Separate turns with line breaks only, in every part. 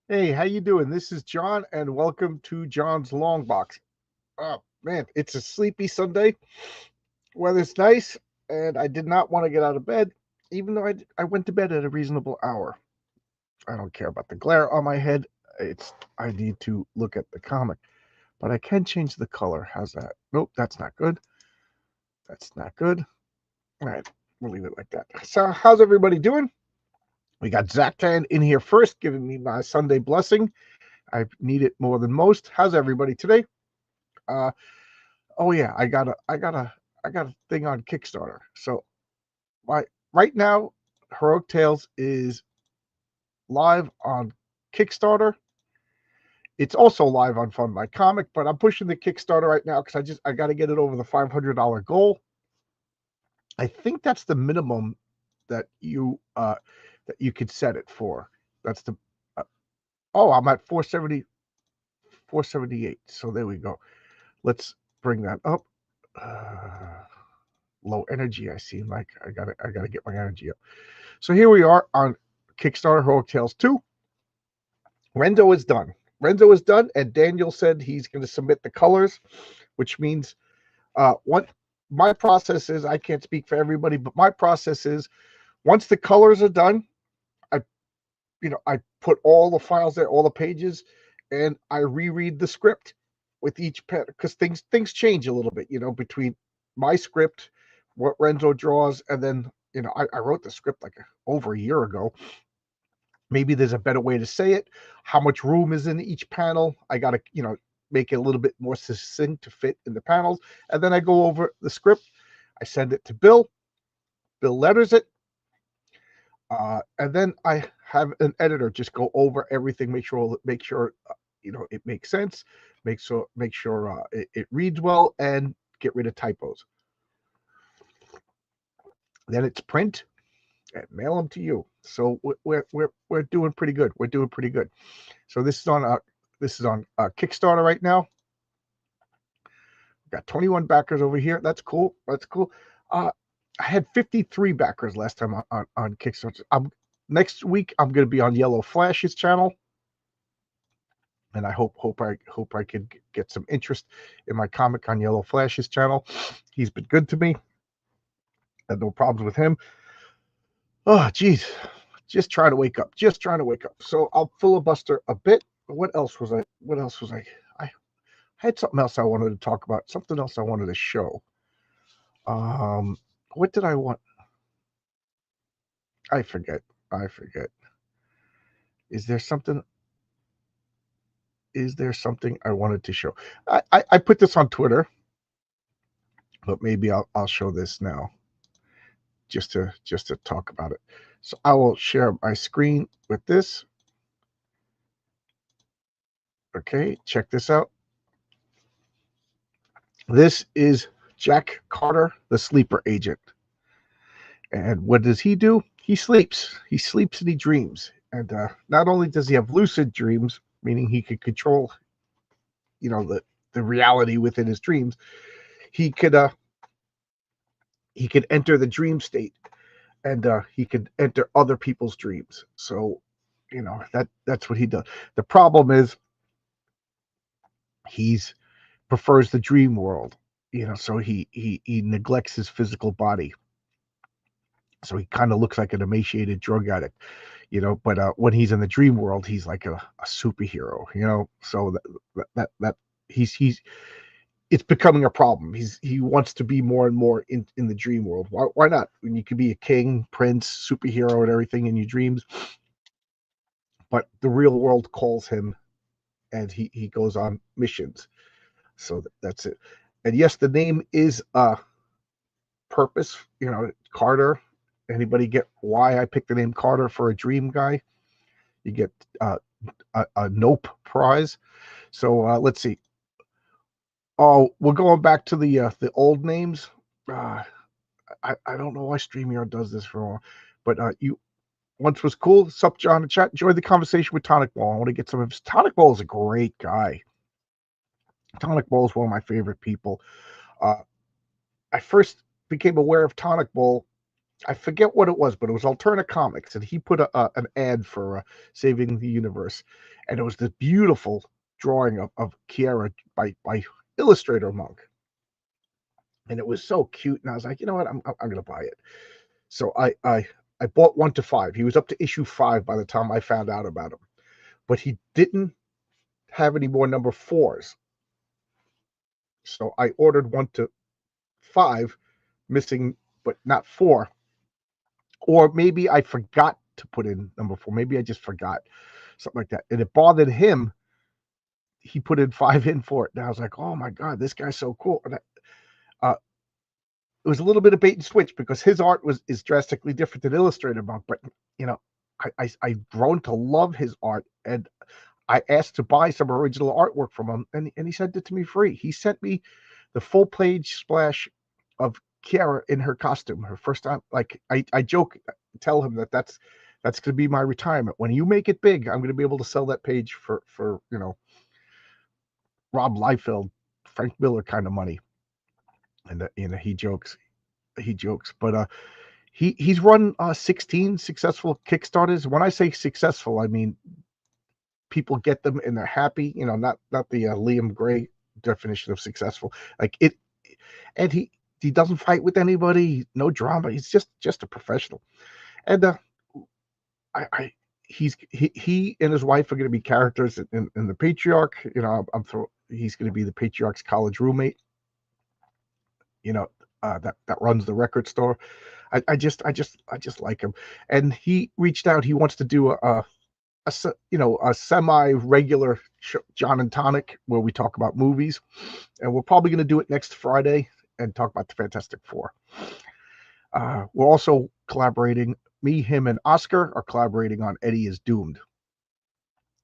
Hey, how you doing? This is John, and welcome to John's Long Box. Oh man, it's a sleepy Sunday. Weather's nice, and I did not want to get out of bed, even though I went to bed at a reasonable hour. I don't care about the glare on my head. I need to look at the comic, but I can change the color. How's that? Nope, that's not good. That's not good. All right, we'll leave it like that. So, how's everybody doing? We got Zach Tan in here first, giving me my Sunday blessing. I need it more than most. How's everybody today? Uh, oh yeah, I got a thing on Kickstarter. So my right now, Heroic Tales is live on Kickstarter. It's also live on Fund My Comic, but I'm pushing the Kickstarter right now because I got to get it over the $500 goal. I think that's the minimum that you could set it for. That's the uh, oh, I'm at 470, 478. So there we go. Let's bring that up. Low energy. I seem like I gotta get my energy up. So here we are on Kickstarter Heroic Tales 2. Renzo is done. Renzo is done, and Daniel said he's going to submit the colors, which means what my process is. I can't speak for everybody, but my process is once the colors are done, I I put all the files there, all the pages, and I reread the script with each pen because things change a little bit, between my script, what Renzo draws, and then I wrote the script like over a year ago. Maybe there's a better way to say it. How much room is in each panel? I gotta make it a little bit more succinct to fit in the panels, and then I go over the script. I send it to Bill. Bill letters it, and then I have an editor just go over everything, make sure it makes sense, make sure it reads well, and get rid of typos. Then it's print and mail them to you. So we're doing pretty good. We're doing pretty good. So this is on Kickstarter right now. Got 21 backers over here. That's cool. That's cool. Uh, I had 53 backers last time on Kickstarter. Next week I'm going to be on Yellow Flash's channel, and I hope I could get some interest in my comic on Yellow Flash's channel. He's been good to me. Had no problems with him. Oh, geez, just trying to wake up. Just trying to wake up. So I'll filibuster a bit. What else was I? What else was I? I had something else I wanted to talk about. Something else I wanted to show. Um, what did I want? I forget. I forget. Is there something? Is there something I wanted to show? I put this on Twitter, but maybe I'll show this now just to talk about it. So I will share my screen with this. Okay, check this out. This is Jack Carter, the sleeper agent. And what does he do? He sleeps. He sleeps and he dreams. And not only does he have lucid dreams, meaning he could control, the reality within his dreams, he could enter the dream state, and he could enter other people's dreams. So, that's what he does. The problem is he's prefers the dream world. So he neglects his physical body. So he kind of looks like an emaciated drug addict, but when he's in the dream world, he's like a superhero, so that he's it's becoming a problem. He wants to be more and more in the dream world. Why not? When you could be a king, prince, superhero, and everything in your dreams, but the real world calls him, and he goes on missions. So that's it. And yes, the name is purpose. Carter. Anybody get why I picked the name Carter for a dream guy? You get a Nope prize. So let's see. Oh, we're going back to the old names. Uh, I don't know why StreamYard does this for all, but you once was cool. Sup, John in chat. Enjoyed the conversation with Tonic Ball. I want to get some of his. Tonic Ball is a great guy. Tonic Ball is one of my favorite people. Uh, I first became aware of Tonic Ball I forget what it was, but it was Alterna Comics, and he put an ad for Saving the Universe, and it was this beautiful drawing of Kiera by Illustrator Monk, and it was so cute. And I was like, you know what, I'm gonna buy it. So I bought 1 to 5. He was up to issue 5 by the time I found out about him, but he didn't have any more number 4s. So I ordered 1 to 5, missing but not 4. Or maybe I forgot to put in number 4. Maybe I just forgot, something like that. And it bothered him. He put in 5 in for it. And I was like, oh my God, this guy's so cool. And it was a little bit of bait and switch because his art is drastically different than Illustrator Monk. But you know, I've grown to love his art, and I asked to buy some original artwork from him, and he sent it to me free. He sent me the full page splash of Kiara in her costume, her first time. Like I joke, tell him that's going to be my retirement. When you make it big, I'm going to be able to sell that page for Rob Liefeld, Frank Miller kind of money. And he jokes, but he's run 16 successful Kickstarters. When I say successful, I mean people get them and they're happy. Not the Liam Gray definition of successful. Like it, and he doesn't fight with anybody, no drama. He's just a professional. And he and his wife are going to be characters in the Patriarch. He's going to be the Patriarch's college roommate. That runs the record store. I just like him, and he reached out. He wants to do a semi-regular John and Tonic where we talk about movies, and we're probably going to do it next Friday and talk about the Fantastic Four. We're also collaborating. Me, him, and Oscar are collaborating on Eddie is Doomed.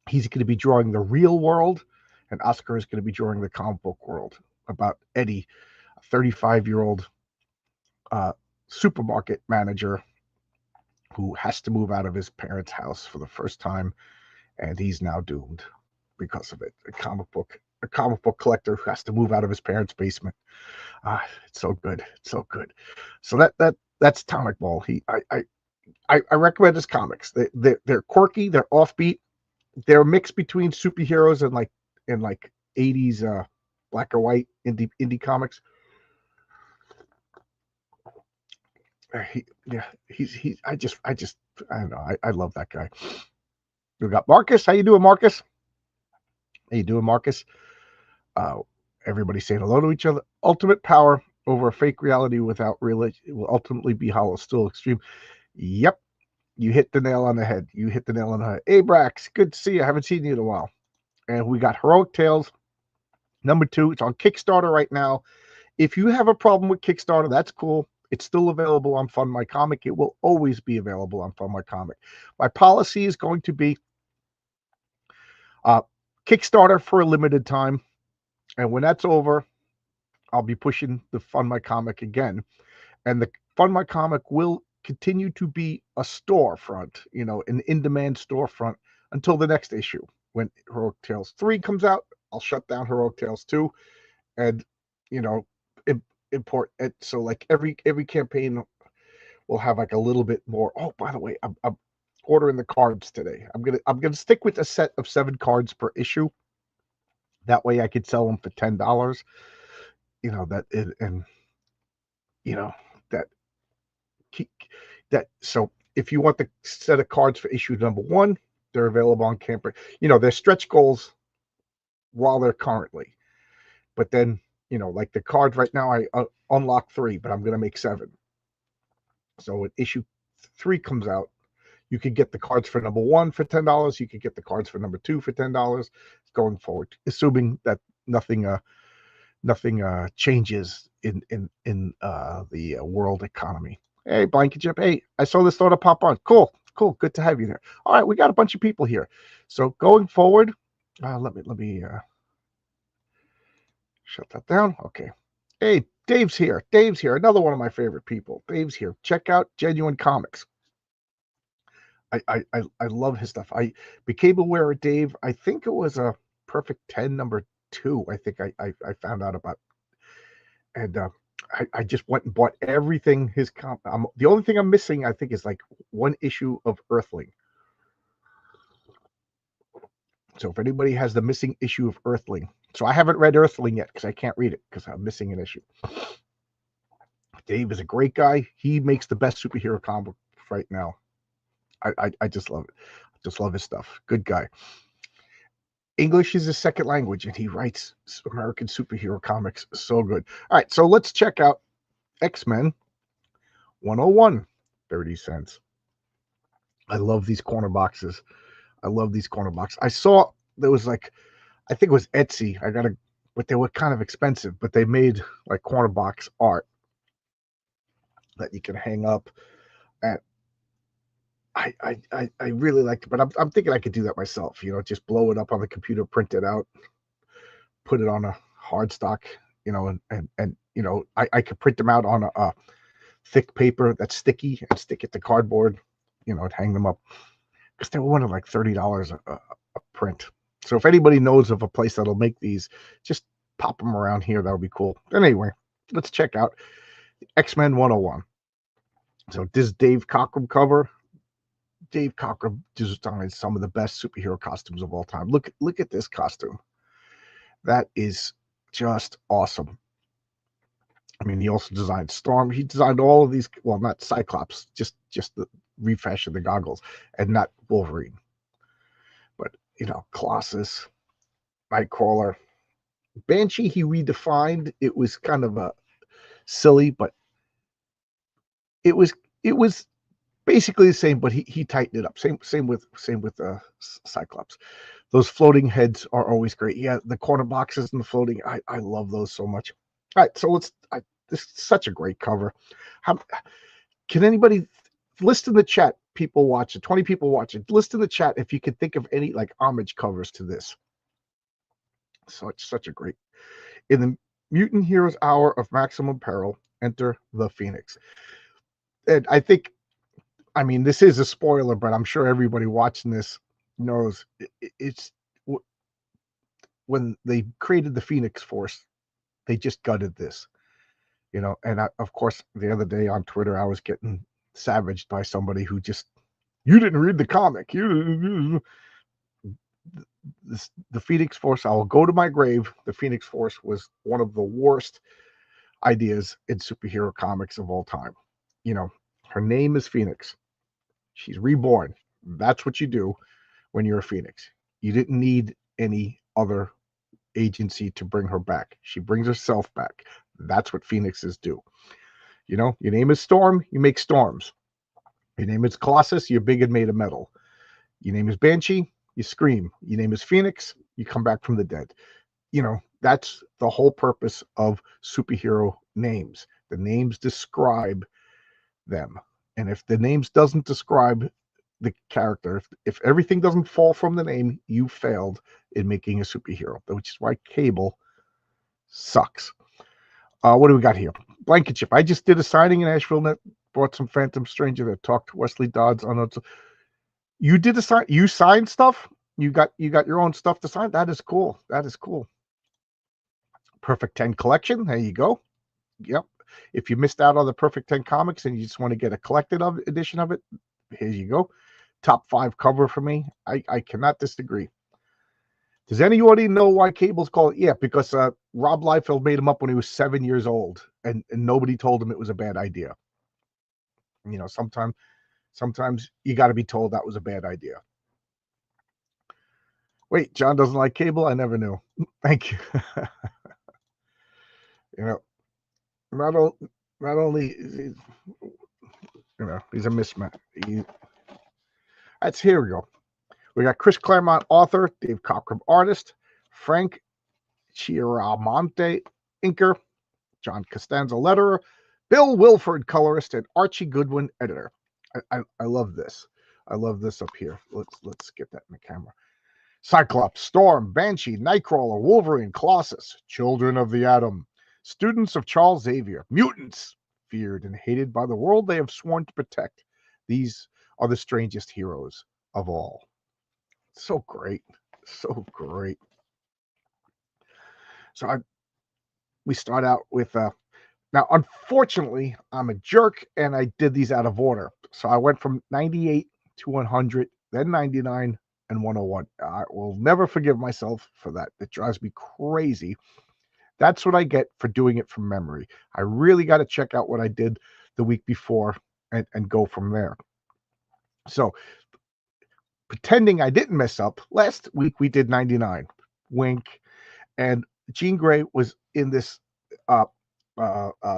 He's going to be drawing the real world, and Oscar is going to be drawing the comic book world about Eddie, a 35-year-old supermarket manager who has to move out of his parents' house for the first time, and he's now doomed because of it. A comic book collector who has to move out of his parents' basement. It's so good. It's so good. So that's Tonic Ball. I recommend his comics. They're quirky, they're offbeat, they're a mix between superheroes and like 80s black or white indie comics. I don't know. I love that guy. We got Marcus. How you doing, Marcus? Everybody saying hello to each other. Ultimate power over a fake reality without religion will ultimately be hollow. Still extreme. Yep. You hit the nail on the head. Hey, Brax. Good to see you. I haven't seen you in a while. And we got Heroic Tales number 2. It's on Kickstarter right now. If you have a problem with Kickstarter, that's cool. It's still available on Fund My Comic. It will always be available on Fund My Comic. My policy is going to be Kickstarter for a limited time. And when that's over, I'll be pushing the Fund My Comic again. And the Fund My Comic will continue to be a storefront, an in-demand storefront until the next issue. When Heroic Tales 3 comes out, I'll shut down Heroic Tales 2 and, import it. So like every campaign will have like a little bit more. Oh, by the way, I'm ordering the cards today. I'm gonna stick with a set of 7 cards per issue. That way I could sell them for $10. So if you want the set of cards for issue number 1, they're available on Camper. They're stretch goals while they're currently, but then like the cards right now, I unlock 3, but I'm going to make 7. So when issue 3 comes out, you could get the cards for number 1 for $10. You could get the cards for number 2 for $10 going forward, assuming that nothing changes in the world economy. Hey, Blanket Chip. Hey, I saw this thought pop on. Cool. Good to have you there. All right, we got a bunch of people here. So going forward, let me shut that down. Okay. Hey, Dave's here. Another one of my favorite people. Dave's here. Check out Genuine Comics. I love his stuff. I became aware of Dave. I think it was a Perfect 10 number 2. I think I found out about, and I just went and bought everything his the only thing I'm missing, I think, is like one issue of Earthling. So if anybody has the missing issue of Earthling, so I haven't read Earthling yet because I can't read it because I'm missing an issue. Dave is a great guy. He makes the best superhero comic right now. I just love it. Just love his stuff. Good guy. English is his second language, and he writes American superhero comics so good. All right, so let's check out X-Men 101, 30 cents. I love these corner boxes. I love these corner boxes. I saw there was like, I think it was Etsy. But they were kind of expensive, but they made like corner box art that you can hang up. And I really liked it, but I'm thinking I could do that myself. You know, just blow it up on the computer, print it out, put it on a hard stock. You know, and you know, I could print them out on a thick paper that's sticky and stick it to cardboard. You know, and hang them up because they were one of like $30 a print. So if anybody knows of a place that'll make these, just pop them around here. That'll be cool. Anyway, let's check out X-Men 101. So this Dave Cockrum cover. Dave Cockrum designed some of the best superhero costumes of all time. Look at this costume. That is just awesome. I mean, he also designed Storm. He designed all of these. Well, not Cyclops, just the refashion the goggles, and not Wolverine. But you know, Colossus, Nightcrawler, Banshee. He redefined. It was kind of a silly, but it was basically the same, but he tightened it up. Same with Cyclops. Those floating heads are always great. Yeah, the corner boxes and the floating. I love those so much. All right, so this is such a great cover. How can anybody list in the chat? People watch it. 20 people watch it. List in the chat if you could think of any like homage covers to this. So it's such a great. In the Mutant Heroes Hour of Maximum Peril, enter the Phoenix. And I think, I mean, this is a spoiler, but I'm sure everybody watching this knows it's when they created the Phoenix Force, they just gutted this, you know. And of course, the other day on Twitter, I was getting savaged by somebody who just, you didn't read the comic. The Phoenix Force, I will go to my grave. The Phoenix Force was one of the worst ideas in superhero comics of all time. You know, her name is Phoenix. She's reborn. That's what you do when you're a Phoenix. You didn't need any other agency to bring her back. She brings herself back. That's what Phoenixes do. You know, your name is Storm, you make storms. Your name is Colossus, you're big and made of metal. Your name is Banshee, you scream. Your name is Phoenix, you come back from the dead. You know, that's the whole purpose of superhero names. The names describe them. And if the names doesn't describe the character, if everything doesn't fall from the name, you failed in making a superhero, which is why Cable sucks. What do we got here? Blankenship. I just did a signing in Asheville that brought some Phantom Stranger that talked to Wesley Dodds on it. You did a sign. You signed stuff. You got your own stuff to sign. That is cool. That is cool. Perfect 10 collection. There you go. Yep. If you missed out on the Perfect 10 comics and you just want to get a collected edition of it, here you go. Top 5 cover for me. I cannot disagree. Does anybody know why Cable's called? Yeah, because Rob Liefeld made him up when he was 7 years old, and nobody told him it was a bad idea. You know, sometimes you got to be told that was a bad idea. Wait, John doesn't like Cable? I never knew. Thank you. You know, not only you know, he's a mismatch. That's here we go. We got Chris Claremont, author, Dave Cockrum, artist, Frank Chiaramonte, inker, John Costanza, letterer, Bill Wilford, colorist, and Archie Goodwin, editor. I love this. I love this up here. Let's get that in the camera. Cyclops, Storm, Banshee, Nightcrawler, Wolverine, Colossus, Children of the Atom, students of Charles Xavier, mutants, feared and hated by the world they have sworn to protect. These are the strangest heroes of all. So great. So great. So we start out with Now, unfortunately, I'm a jerk and I did these out of order. So I went from 98 to 100, then 99 and 101. I will never forgive myself for that. It drives me crazy. That's what I get for doing it from memory. I really got to check out what I did the week before and go from there. So, pretending I didn't mess up, last week we did 99. Wink. And Jean Grey was in this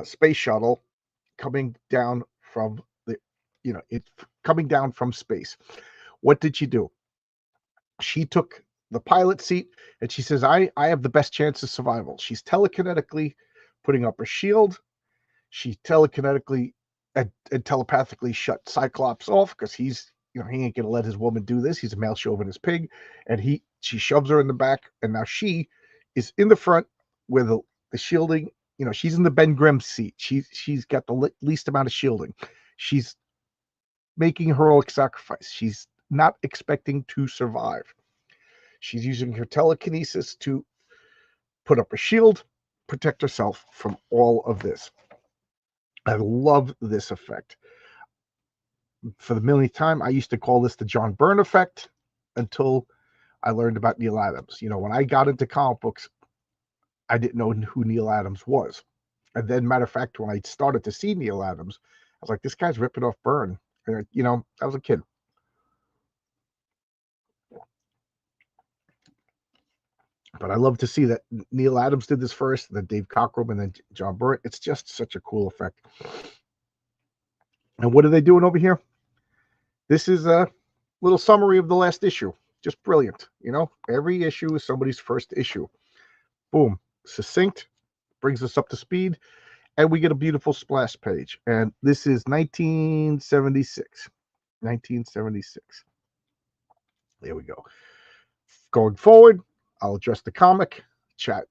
space shuttle coming down from coming down from space. What did she do? She took the pilot seat and she says, I have the best chance of survival. She's telekinetically putting up a shield. She telekinetically and telepathically shut Cyclops off because he ain't gonna let his woman do this. He's a male chauvinist pig, and she shoves her in the back, and now she is in the front with the shielding. She's in the Ben Grimm seat. She's got the least amount of shielding. She's making a heroic sacrifice. She's not expecting to survive. She's using her telekinesis to put up a shield, protect herself from all of this. I love this effect. For the millionth time, I used to call this the John Byrne effect until I learned about Neal Adams. When I got into comic books, I didn't know who Neal Adams was. And then, matter of fact, when I started to see Neal Adams, I was like, this guy's ripping off Byrne. And, I was a kid. But I love to see that Neal Adams did this first, then Dave Cockrum, and then John Byrne. It's just such a cool effect. And what are they doing over here? This is a little summary of the last issue. Just brilliant. Every issue is somebody's first issue. Boom. Succinct. Brings us up to speed. And we get a beautiful splash page. And this is 1976. 1976. There we go. Going forward, I'll address the comic chat.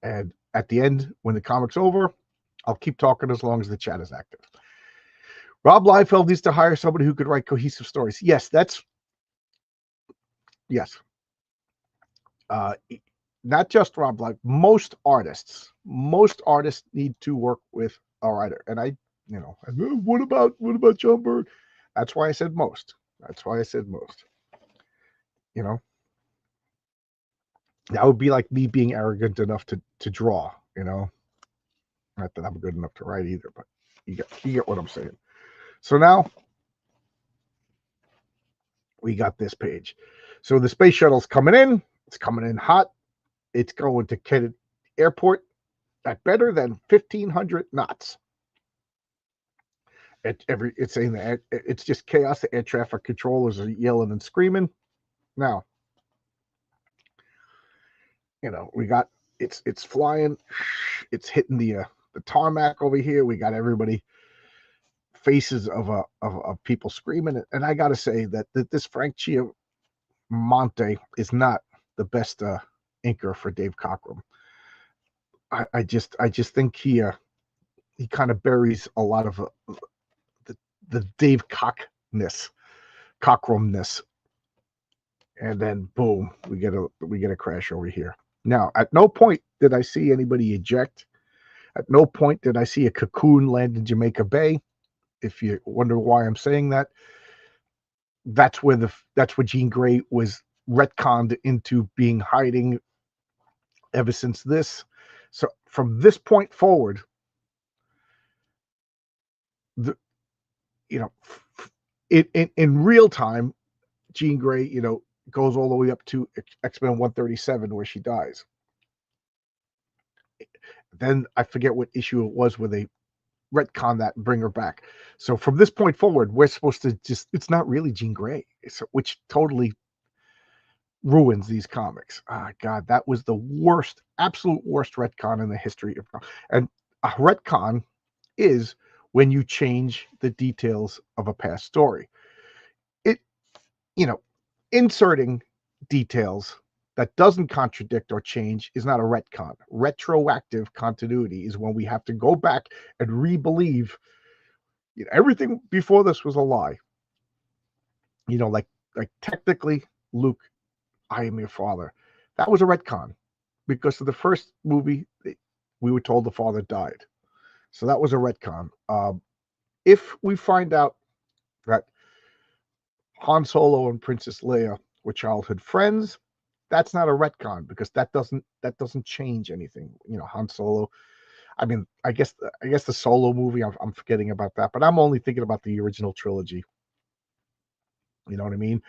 And at the end, when the comic's over, I'll keep talking as long as the chat is active. Rob Liefeld needs to hire somebody who could write cohesive stories. Yes. Not just Rob Liefeld. Most artists need to work with a writer. And what about John Byrne? That's why I said most. That would be like me being arrogant enough to draw. Not that I'm good enough to write either, but you get what I'm saying. So now we got this page. So the space shuttle's coming in. It's coming in hot. It's going to Kennedy Airport at better than 1,500 knots. It's saying that it's just chaos. The air traffic controllers are yelling and screaming. Now, we got it's flying. It's hitting the tarmac over here. We got everybody faces of people screaming, and I gotta say that this Frank Chiamonte is not the best inker for Dave Cockrum. I just think he kind of buries a lot of the Dave Cockrumness, and then boom, we get a crash over here. Now, at no point did I see anybody eject. At no point did I see a cocoon land in Jamaica Bay. If you wonder why I'm saying that, that's where Jean Grey was retconned into being hiding ever since this. So from this point forward, in real time, Jean Grey, goes all the way up to X-Men 137 where she dies. Then I forget what issue it was where they retcon that and bring her back. So from this point forward, we're supposed to it's not really Jean Grey, which totally ruins these comics. God, that was the absolute worst retcon in the history of, and a retcon is when you change the details of a past story. Inserting details that doesn't contradict or change is not a retcon. Retroactive continuity is when we have to go back and re-believe everything before this was a lie. Like technically, Luke, I am your father. That was a retcon because of the first movie. we were told the father died. So that was a retcon. If we find out that Han Solo and Princess Leia were childhood friends, that's not a retcon because that doesn't change anything. You know, Han Solo. I mean, I guess the Solo movie, I'm forgetting about that, but I'm only thinking about the original trilogy. You know what I mean?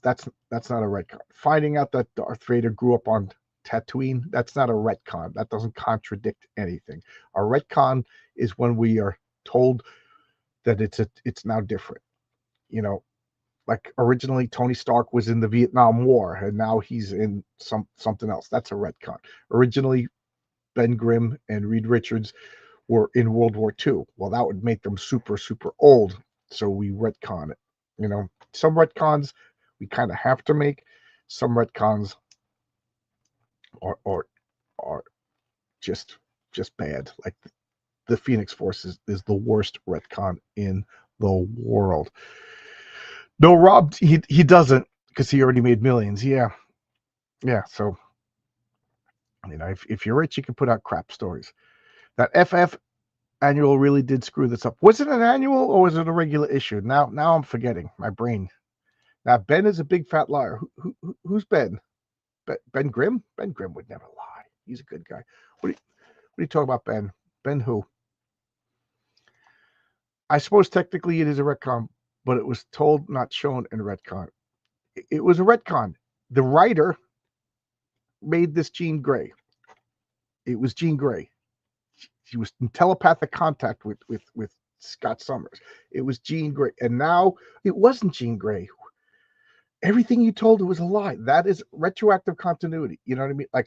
That's not a retcon. Finding out that Darth Vader grew up on Tatooine, that's not a retcon. That doesn't contradict anything. A retcon is when we are told that it's now different. You know, like originally Tony Stark was in the Vietnam War and now he's in something else. That's a retcon. Originally Ben Grimm and Reed Richards were in World War II. Well, that would make them super, super old. So we retcon it. You know, some retcons we kind of have to make. Some retcons are just bad. Like the Phoenix Force is the worst retcon in the world. No, Rob, he doesn't because he already made millions. Yeah. So, you know, if you're rich, you can put out crap stories. That FF annual really did screw this up. Was it an annual or was it a regular issue? Now I'm forgetting. My brain. Now Ben is a big fat liar. Who's Ben? Ben Grimm? Ben Grimm would never lie. He's a good guy. What do you talk about, Ben? Ben who? I suppose technically it is a retcon, but it was told, not shown in a retcon. It was a retcon. The writer made this Jean Grey. It was Jean Grey. She was in telepathic contact with Scott Summers. It was Jean Grey. And now it wasn't Jean Grey. Everything you told her was a lie. That is retroactive continuity. You know what I mean? Like,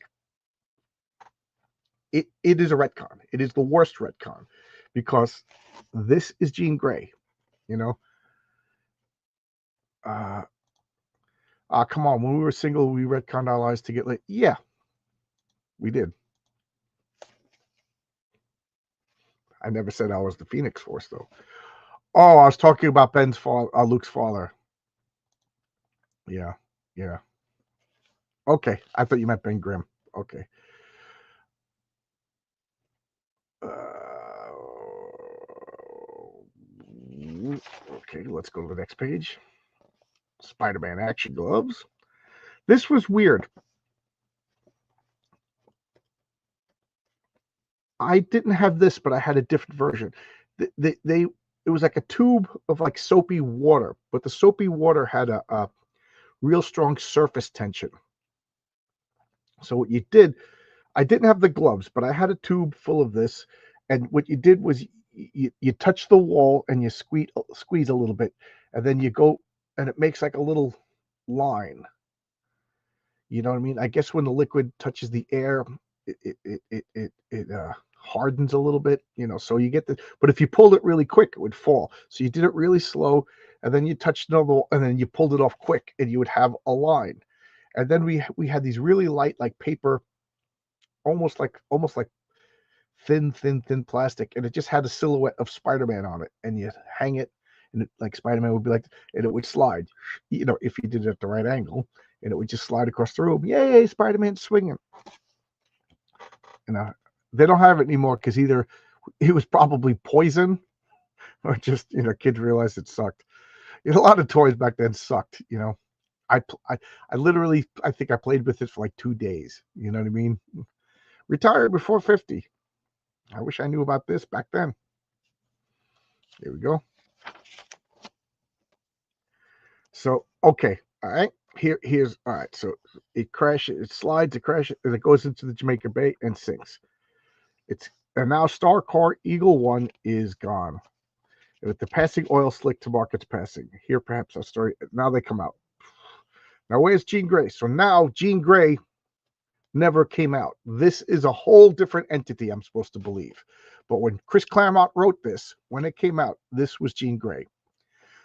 it is a retcon. It is the worst retcon because this is Jean Grey, you know? Come on. When we were single, we retconned our lives to get laid. Yeah, we did. I never said I was the Phoenix Force, though. Oh, I was talking about Luke's father. Yeah. Okay, I thought you meant Ben Grimm. Okay. Okay, let's go to the next page. Spider-Man action gloves. This was weird. I didn't have this, but I had a different version. It was like a tube of like soapy water, but the soapy water had a real strong surface tension. So what you did, I didn't have the gloves, but I had a tube full of this, and what you did was you touch the wall and you squeeze a little bit, and then you go, and it makes like a little line. You know what I mean? I guess when the liquid touches the air, it hardens a little bit, you know, so you get the, but if you pulled it really quick, it would fall. So you did it really slow, and then you touched another, and then you pulled it off quick, and you would have a line. And then we had these really light, like paper, almost like thin plastic, and it just had a silhouette of Spider-Man on it, and you hang it, and it, like Spider-Man would be like, and it would slide, you know, if you did it at the right angle, and it would just slide across the room. Yay, Spider-Man swinging. And they don't have it anymore because either it was probably poison or just, you know, kids realized it sucked. You know, a lot of toys back then sucked, you know. I literally, I think I played with it for like 2 days. You know what I mean? Retired before 50. I wish I knew about this back then. Here we go. So, okay. All right. Here's all right. So it crashes, it slides, it crashes, and it goes into the Jamaica Bay and sinks. And now Starcore Eagle 1 is gone. With the passing oil slick to mark its passing. Here, perhaps a story. Now they come out. Now, where's Jean Grey? So now Jean Grey never came out. This is a whole different entity, I'm supposed to believe. But when Chris Claremont wrote this, when it came out, this was Jean Grey.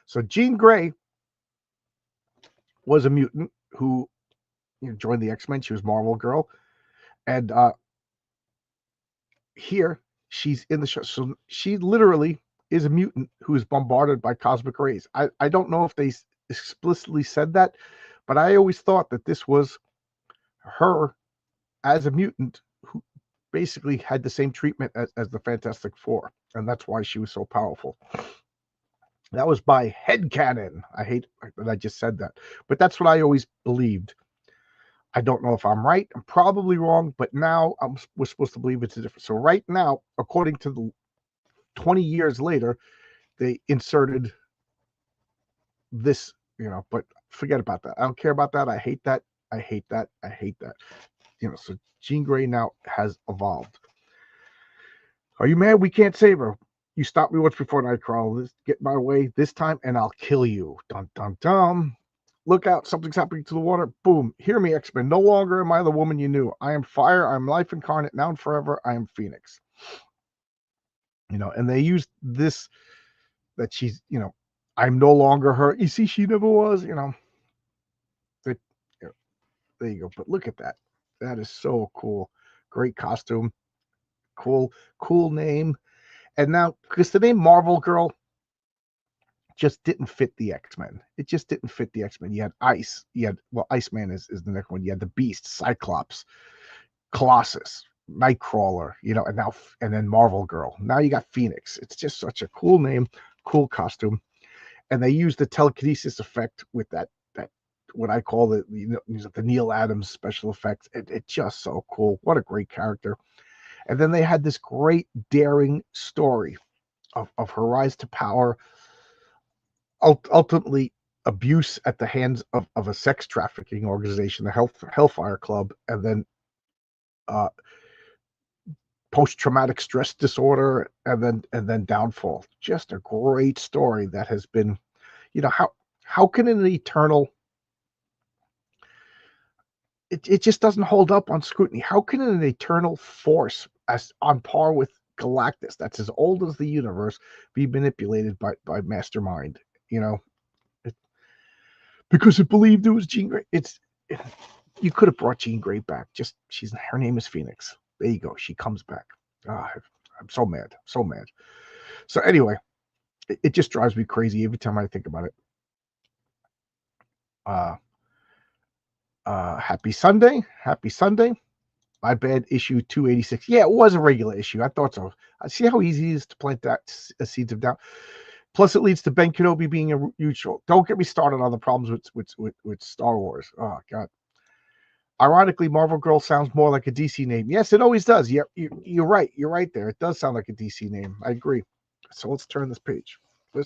So Jean Grey was a mutant who, you know, joined the X-Men. She was Marvel Girl. And here, she's in the show. So she literally is a mutant who is bombarded by cosmic rays. I don't know if they explicitly said that, but I always thought that this was her as a mutant basically had the same treatment as the Fantastic Four, and that's why she was so powerful. That was by headcanon. I hate that I just said that, but that's what I always believed. I don't know if I'm right. I'm probably wrong, but now we're supposed to believe it's a different. So right now, according to the 20 years later, they inserted this, but forget about that. I don't care about that. I hate that. I hate that. I hate that. So Jean Grey now has evolved. Are you mad we can't save her? You stopped me once before, Nightcrawler. Get my way this time, and I'll kill you. Dum, dum, dum. Look out, something's happening to the water. Boom. Hear me, X-Men. No longer am I the woman you knew. I am fire. I'm life incarnate. Now and forever, I am Phoenix. And they used this, that she's, I'm no longer her. You see, she never was, there you go. But look at that. That is so cool. Great costume. Cool name. And now, because the name Marvel Girl just didn't fit the X-Men. It just didn't fit the X-Men. You had Ice. Iceman is the next one. You had the Beast, Cyclops, Colossus, Nightcrawler, and then Marvel Girl. Now you got Phoenix. It's just such a cool name, cool costume. And they used the telekinesis effect with that what I call the Neil Adams special effects. It's just so cool. What a great character. And then they had this great daring story of her rise to power, ultimately abuse at the hands of a sex trafficking organization, the Hellfire Club, and then post-traumatic stress disorder, and then downfall. Just a great story that has been, how can an Eternal, it just doesn't hold up on scrutiny. How can an Eternal force as on par with Galactus, that's as old as the universe, be manipulated by Mastermind? Because it believed it was Jean Grey. You could have brought Jean Grey back. Her name is Phoenix. There you go. She comes back. I'm so mad. So mad. So anyway, it just drives me crazy every time I think about it. Happy Sunday. Happy Sunday. My bad, issue 286. Yeah, it was a regular issue. I thought so. I see how easy it is to plant that seeds of doubt. Plus, it leads to Ben Kenobi being a neutral. Don't get me started on the problems with Star Wars. Oh, God. Ironically, Marvel Girl sounds more like a DC name. Yes, it always does. Yeah, you're right. You're right there. It does sound like a DC name. I agree. So let's turn this page. We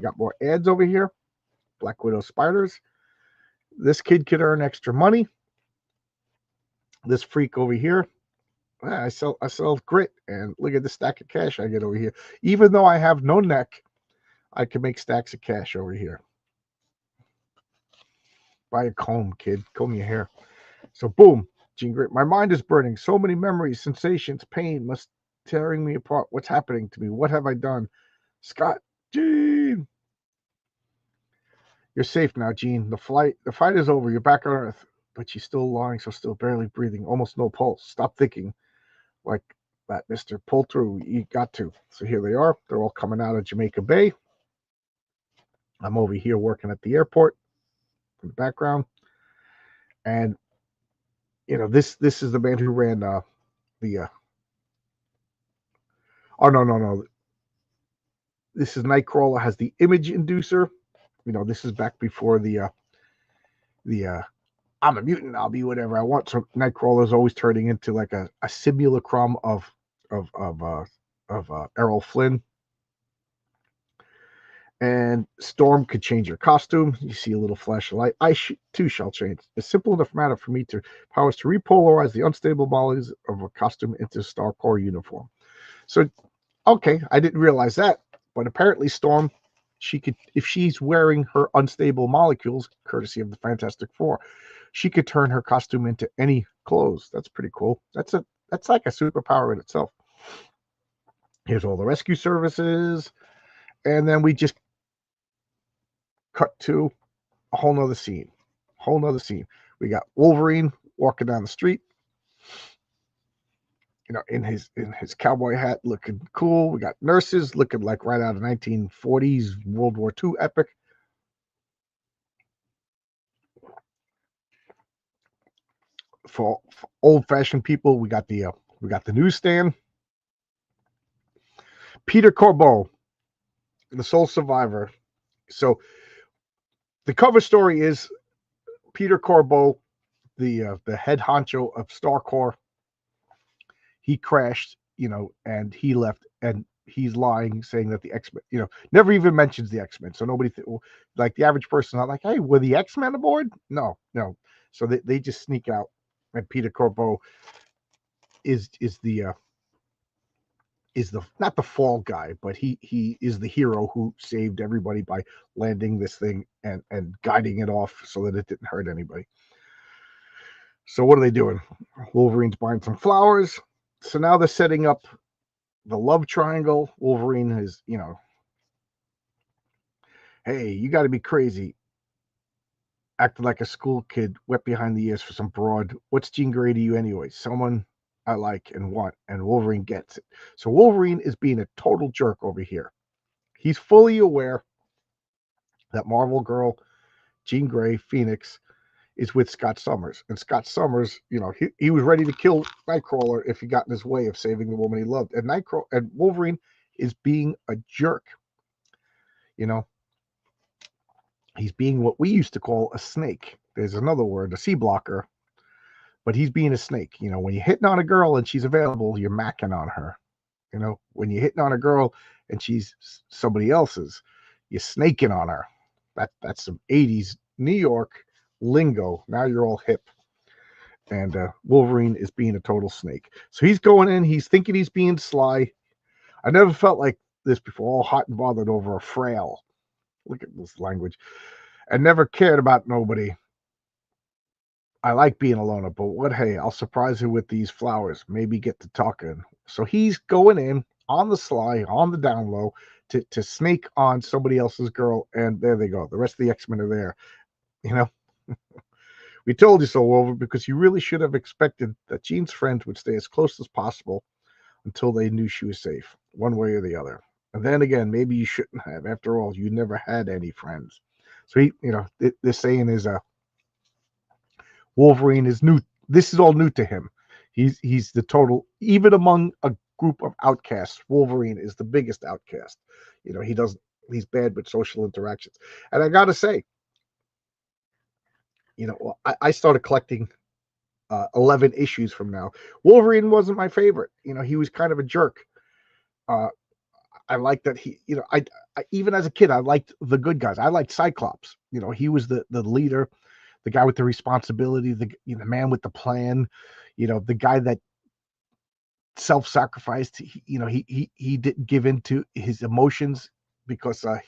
got more ads over here. Black Widow spiders. This kid could earn extra money. This freak over here. I sell grit, and look at the stack of cash I get over here. Even though I have no neck, I can make stacks of cash over here. Buy a comb, kid. Comb your hair. So boom, Jean Grey. My mind is burning. So many memories, sensations, pain must tearing me apart. What's happening to me? What have I done? Scott, Jean. You're safe now, Jean. The fight is over. You're back on Earth. But she's still lying, so still barely breathing, almost no pulse. Stop thinking like that, Mr. Pull through. You got to. So here they are. They're all coming out of Jamaica Bay. I'm over here working at the airport in the background. And this is the man who ran oh no. This is Nightcrawler has the image inducer. This is back before the I'm a mutant, I'll be whatever I want. So Nightcrawler is always turning into like a simulacrum of Errol Flynn. And Storm could change her costume. You see a little flash of light. I too shall change. It's simple enough matter for me to powers to repolarize the unstable bodies of a costume into Star Corps uniform. So, okay, I didn't realize that, but apparently Storm, she could, if she's wearing her unstable molecules, courtesy of the Fantastic Four, she could turn her costume into any clothes. That's pretty cool. That's like a superpower in itself. Here's all the rescue services, and then we just cut to a whole nother scene. We got Wolverine walking down the street, in his cowboy hat, looking cool. We got nurses looking like right out of 1940s World War II epic. For old-fashioned people, we got the We got the newsstand. Peter Corbeau, the sole survivor. So the cover story is Peter Corbeau, the head honcho of StarCorps. He crashed, and he left, and he's lying, saying that the X-Men, never even mentions the X-Men. So nobody, like the average person, not like, hey, were the X-Men aboard? No. So they just sneak out, and Peter Corbeau is the not the fall guy, but he is the hero who saved everybody by landing this thing and guiding it off so that it didn't hurt anybody. So what are they doing? Wolverine's buying some flowers. So now they're setting up the love triangle. Wolverine is, hey, you got to be crazy, acting like a school kid, wet behind the ears for some broad. What's Jean Grey to you anyway? Someone I like and want, and Wolverine gets it. So Wolverine is being a total jerk over here. He's fully aware that Marvel Girl, Jean Grey, Phoenix, is with Scott Summers. And Scott Summers, he was ready to kill Nightcrawler if he got in his way of saving the woman he loved. And Wolverine is being a jerk. He's being what we used to call a snake. There's another word, a sea blocker. But he's being a snake. When you're hitting on a girl and she's available, you're macking on her. When you're hitting on a girl and she's somebody else's, you're snaking on her. That's some 80s New York lingo. Now you're all hip. And Wolverine is being a total snake. So he's going in. He's thinking he's being sly. I never felt like this before. All hot and bothered over a frail. Look at this language. And never cared about nobody. I like being a loner, but hey, I'll surprise her with these flowers. Maybe get to talking. So he's going in on the sly, on the down low, to snake on somebody else's girl. And there they go. The rest of the X-Men are there. We told you so, Wolverine, because you really should have expected that Jean's friends would stay as close as possible until they knew she was safe, one way or the other. And then again, maybe you shouldn't have. After all, you never had any friends. So this saying is Wolverine is new. This is all new to him. He's the total, even among a group of outcasts, Wolverine is the biggest outcast. He's bad with social interactions. And I got to say, I started collecting 11 issues from now. Wolverine wasn't my favorite. He was kind of a jerk. I like that he, I even as a kid, I liked the good guys. I liked Cyclops. He was the leader, the guy with the responsibility, the man with the plan, the guy that self-sacrificed. He didn't give in to his emotions because of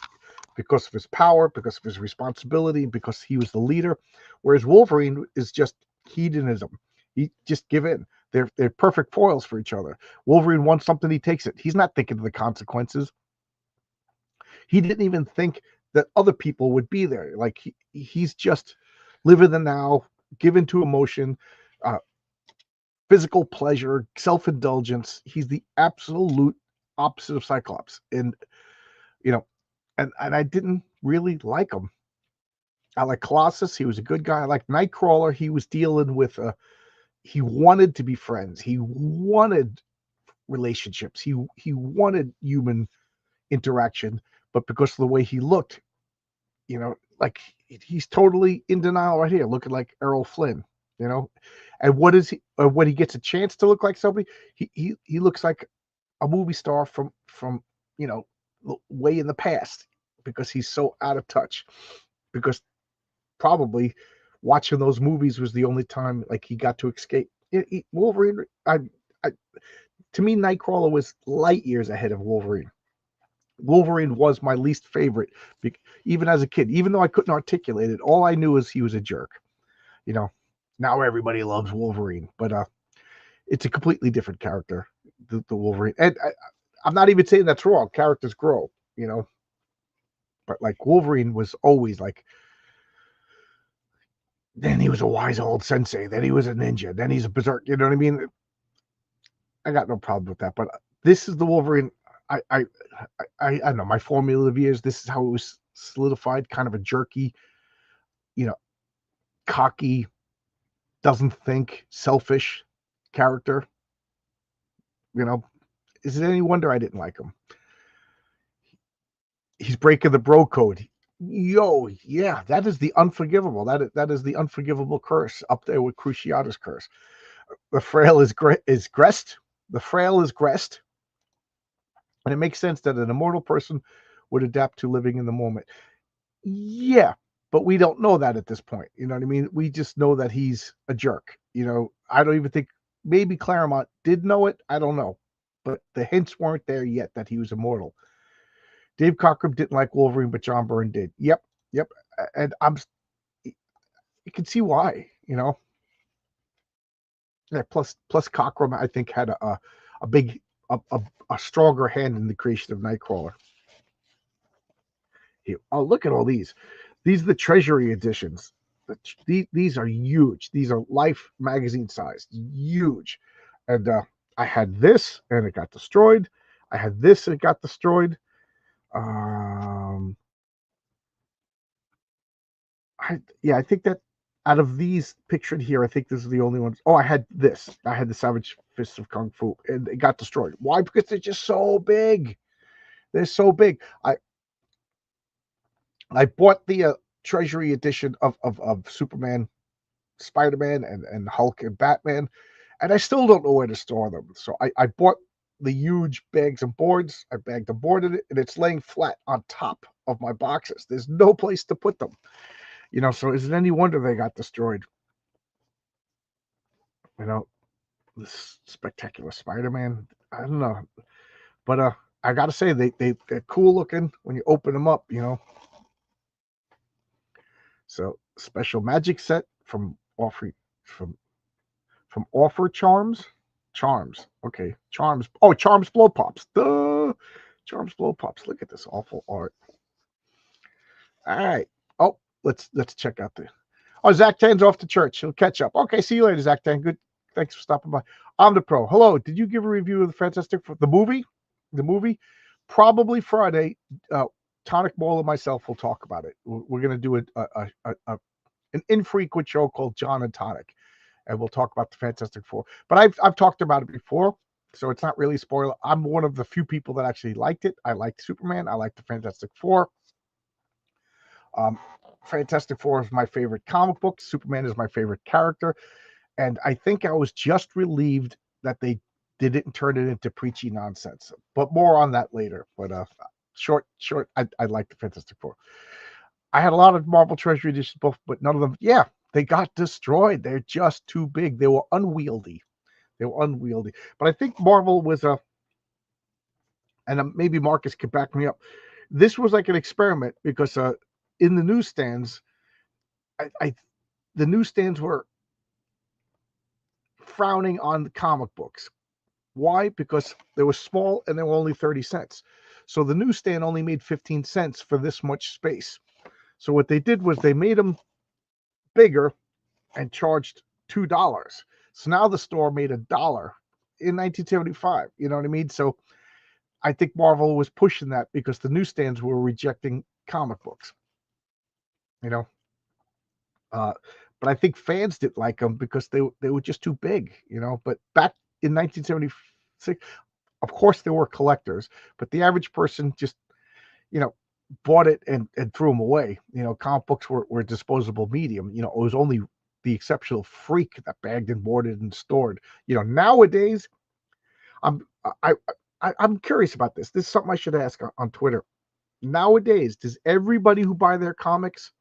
his power, because of his responsibility, because he was the leader. Whereas Wolverine is just hedonism. He just give in. They're perfect foils for each other. Wolverine wants something, he takes it. He's not thinking of the consequences. He didn't even think that other people would be there. Like he's just live in the now, give into emotion, physical pleasure, self-indulgence. He's the absolute opposite of Cyclops. And and I didn't really like him. I like Colossus. He was a good guy. I like Nightcrawler. He was dealing with he wanted to be friends. He wanted relationships. He wanted human interaction, but because of the way he looked, like he's totally in denial right here, looking like Errol Flynn, And what is he? When he gets a chance to look like somebody, he looks like a movie star from way in the past, because he's so out of touch. Because probably watching those movies was the only time like he got to escape. Wolverine, to me, Nightcrawler was light years ahead of Wolverine. Wolverine was my least favorite, even as a kid. Even though I couldn't articulate it, all I knew is he was a jerk. Now everybody loves Wolverine, but it's a completely different character, the Wolverine. And I'm not even saying that's wrong. Characters grow, but like Wolverine was always like, then he was a wise old sensei, then he was a ninja, then he's a berserk. You know what I mean? I got no problem with that. But this is the Wolverine. I don't know, my formula of years. This is how it was solidified. Kind of a jerky, cocky, doesn't think, selfish character. You know, is it any wonder I didn't like him? He's breaking the bro code. Yo, yeah, that is the unforgivable. That is the unforgivable curse up there with Cruciatus curse. The frail is Grest. The frail is Grest. And it makes sense that an immortal person would adapt to living in the moment. Yeah, but we don't know that at this point. You know what I mean? We just know that he's a jerk. You know, I don't even think maybe Claremont did know it. I don't know. But the hints weren't there yet that he was immortal. Dave Cockrum didn't like Wolverine, but John Byrne did. Yep. And you can see why, you know. Yeah, plus Cockrum, I think, had a big a stronger hand in the creation of Nightcrawler. Here, oh, look at all these. These are the Treasury editions. These are huge. These are Life magazine sized, huge. And I had this, and it got destroyed. I had this, and it got destroyed. I think that out of these pictured here, I think this is the only ones. Oh, I had this. I had the Savage Fists of Kung Fu, and it got destroyed. Why? Because they're just so big. They're so big. I bought the Treasury edition of Superman, Spider-Man, and Hulk and Batman, and I still don't know where to store them. So I bought the huge bags and boards. I bagged and boarded it, and it's laying flat on top of my boxes. There's no place to put them. You know, so is it any wonder they got destroyed? You know, this spectacular Spider-Man. I don't know, but I gotta say they're cool looking when you open them up. You know, so special magic set from Offer Charms. Okay, Charms. Oh, Charms Blow Pops. Duh. Charms Blow Pops. Look at this awful art. All right. Oh, let's check out the. Oh, Zach Tan's off to church. He'll catch up. Okay, see you later, Zach Tan. Good. Thanks for stopping by. I'm the pro. Hello. Did you give a review of the Fantastic Four, the movie? The movie? Probably Friday. Tonic Ball and myself will talk about it. We're going to do an infrequent show called John and Tonic, and we'll talk about the Fantastic Four. But I've talked about it before, so it's not really a spoiler. I'm one of the few people that actually liked it. I liked Superman. I liked the Fantastic Four. Fantastic Four is my favorite comic book. Superman is my favorite character. And I think I was just relieved that they didn't turn it into preachy nonsense. But more on that later. But short, I like the Fantastic Four. I had a lot of Marvel Treasury editions, but none of them, yeah, they got destroyed. They're just too big. They were unwieldy. But I think Marvel was and maybe Marcus could back me up. This was like an experiment because in the newsstands, the newsstands were frowning on the comic books. Why? Because they were small and they were only 30 cents. So the newsstand only made 15 cents for this much space. So what they did was they made them bigger and charged $2. So now the store made $1 in 1975. You know what I mean? So I think Marvel was pushing that because the newsstands were rejecting comic books. You know, but I think fans didn't like them because they were just too big. You know, but back in 1976, of course there were collectors, but the average person just, you know, bought it and threw them away. You know, comic books were a disposable medium. You know, it was only the exceptional freak that bagged and boarded and stored. You know, nowadays, I'm curious about this. This is something I should ask on Twitter. Nowadays, does everybody who buy their comics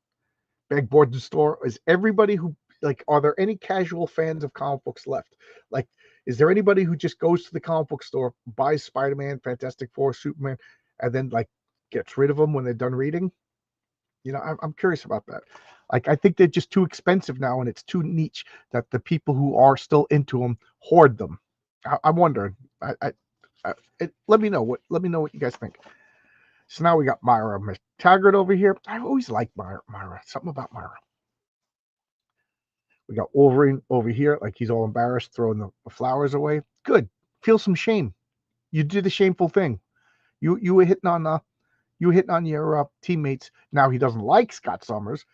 bag, board, and store? Is everybody who, like, are there any casual fans of comic books left? Like, is there anybody who just goes to the comic book store, buys Spider-Man, Fantastic Four, Superman, and then like gets rid of them when they're done reading? You know, I'm curious about that. Like, I think they're just too expensive now, and it's too niche that the people who are still into them hoard them. I'm wondering. Let me know what you guys think. So now we got Myra Taggart over here. I always liked Myra. Something about Myra. We got Wolverine over here, like he's all embarrassed, throwing the flowers away. Good. Feel some shame. You did a shameful thing. You were hitting on your teammates. Now he doesn't like Scott Summers,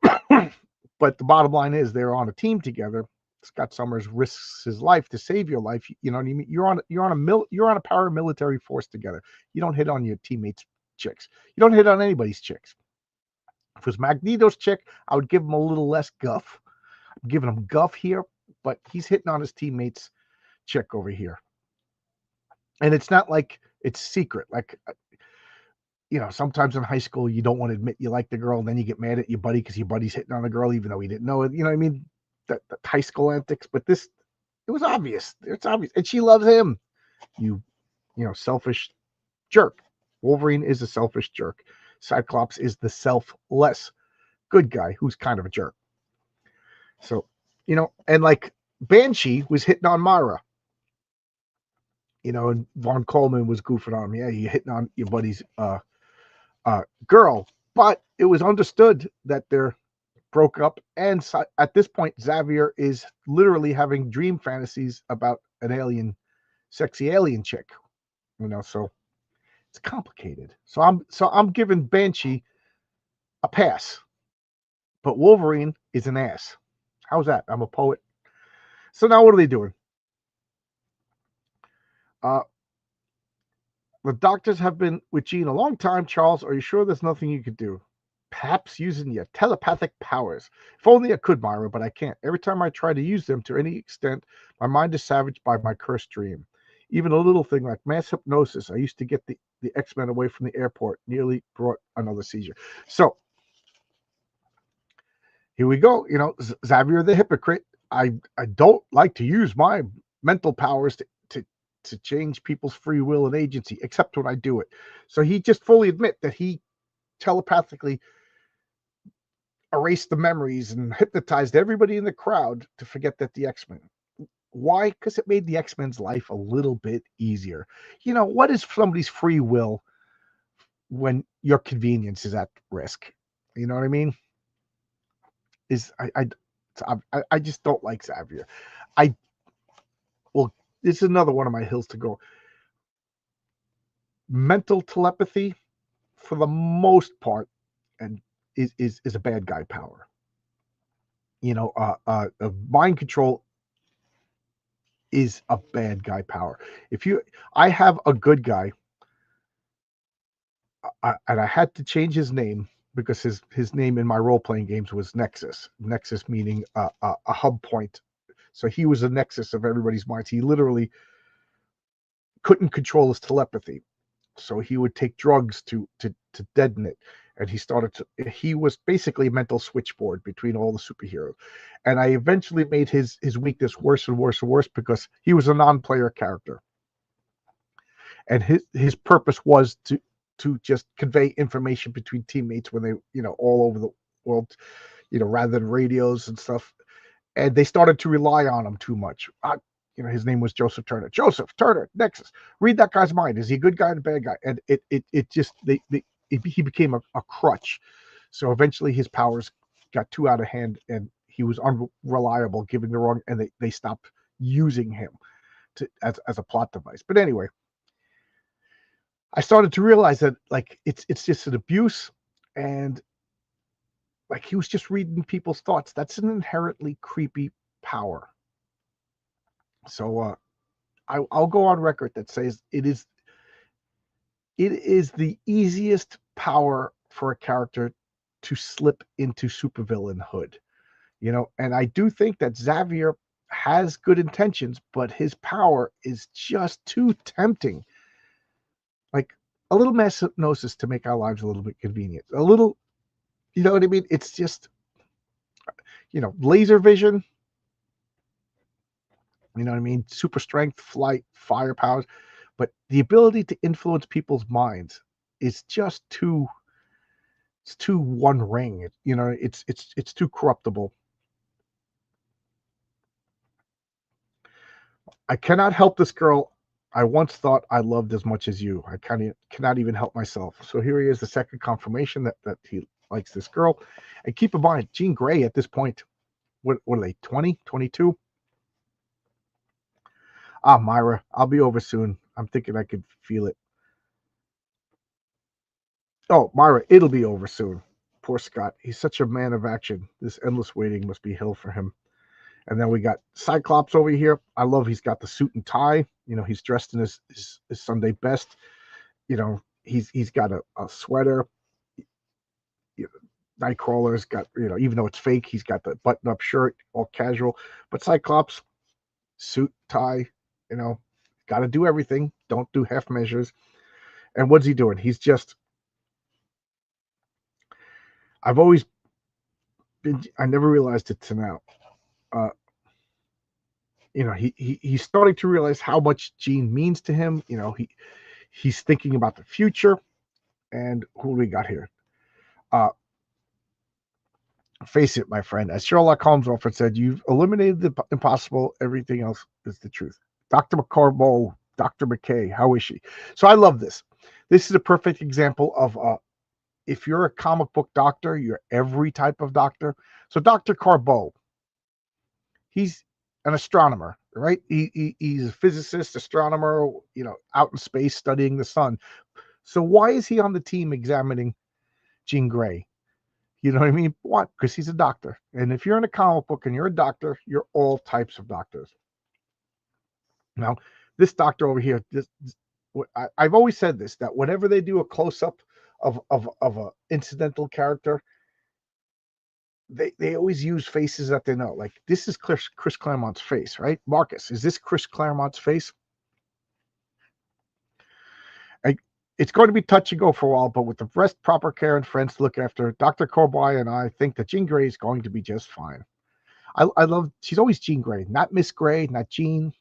but the bottom line is they're on a team together, Scott Summers risks his life to save your life. You know what I mean? You're on a paramilitary force together. You don't hit on your teammates' chicks. You don't hit on anybody's chicks. If it was Magneto's chick, I would give him a little less guff. I'm giving him guff here, but he's hitting on his teammates' chick over here. And it's not like it's secret. Like, sometimes in high school, you don't want to admit you like the girl, and then you get mad at your buddy because your buddy's hitting on the girl, even though he didn't know it. You know what I mean? That high school antics. But it was obvious. It's obvious. And she loves him. Selfish jerk. Wolverine is a selfish jerk. Cyclops is the selfless good guy who's kind of a jerk. So, and like Banshee was hitting on Mara. And Von Coleman was goofing on him. Yeah, you're hitting on your buddy's girl. But it was understood that they're broke up. And at this point, Xavier is literally having dream fantasies about an sexy alien chick. So it's complicated. So I'm giving Banshee a pass. But Wolverine is an ass. How's that? I'm a poet. So now what are they doing? The doctors have been with Jean a long time. Charles, are you sure there's nothing you could do? Perhaps using your telepathic powers. If only I could, Myra, but I can't. Every time I try to use them to any extent, my mind is savaged by my cursed dream. Even a little thing like mass hypnosis. I used to get the X-Men away from the airport. Nearly brought another seizure. So, here we go. Xavier the hypocrite. I don't like to use my mental powers to change people's free will and agency, except when I do it. So he just fully admit that he telepathically erased the memories and hypnotized everybody in the crowd to forget that the X-Men. Why? Because it made the X-Men's life a little bit easier. What is somebody's free will when your convenience is at risk? You know what I mean? I just don't like Xavier. This is another one of my hills to go. Mental telepathy, for the most part, and is a bad guy power. Mind control is a bad guy power. I have a good guy, and I had to change his name because his name in my role-playing games was Nexus. Nexus meaning a hub point. So he was a nexus of everybody's minds. He literally couldn't control his telepathy. So he would take drugs to deaden it. And he was basically a mental switchboard between all the superheroes. And I eventually made his weakness worse and worse and worse because he was a non-player character. And his purpose was to just convey information between teammates when they, all over the world, rather than radios and stuff. And they started to rely on him too much. His name was Joseph Turner. Joseph Turner, Nexus. Read that guy's mind. Is he a good guy or a bad guy? And he became a crutch. So eventually his powers got too out of hand and he was unreliable, giving the wrong, and they stopped using him as a plot device. But anyway, I started to realize that it's just an abuse, and he was just reading people's thoughts. That's an inherently creepy power. So I'll go on record that says it is the easiest power for a character to slip into supervillainhood, and I do think that Xavier has good intentions, but his power is just too tempting. Like a little mass hypnosis to make our lives a little bit convenient. A little, you know what I mean? It's just, laser vision. You know what I mean? Super strength, flight, fire powers. But the ability to influence people's minds is just too one ring. It's too corruptible. I cannot help this girl I once thought I loved as much as you. I cannot even help myself. So here he is, the second confirmation that he likes this girl. And keep in mind, Jean Grey at this point, what are they, 20, 22? Myra, I'll be over soon. I'm thinking I could feel it. Oh, Myra, it'll be over soon. Poor Scott. He's such a man of action. This endless waiting must be hell for him. And then we got Cyclops over here. I love he's got the suit and tie. He's dressed in his Sunday best. He's got a sweater. Nightcrawler's got, even though it's fake, he's got the button-up shirt, all casual. But Cyclops, suit, tie, got to do everything. Don't do half measures. And what's he doing? He's just, I've always been, I never realized it to now. He's starting to realize how much Jean means to him. He's thinking about the future. And who do we got here? Face it, my friend. As Sherlock Holmes often said, you've eliminated the impossible. Everything else is the truth. Dr. McCarbo, Dr. McKay, how is she? So I love this. This is a perfect example of if you're a comic book doctor, you're every type of doctor. So Dr. Carbo, he's an astronomer, right? He's a physicist, astronomer, out in space studying the sun. So why is he on the team examining Jean Grey? You know what I mean? What? Because he's a doctor. And if you're in a comic book and you're a doctor, you're all types of doctors. Now, this doctor over here, I've always said this, that whenever they do a close-up of a incidental character, they always use faces that they know. Like, this is Chris Claremont's face, right? Marcus, is this Chris Claremont's face? It's going to be touch and go for a while, but with the rest, proper care, and friends to look after, Dr. Corboy and I think that Jean Grey is going to be just fine. I love, she's always Jean Grey, not Miss Grey, not Jean.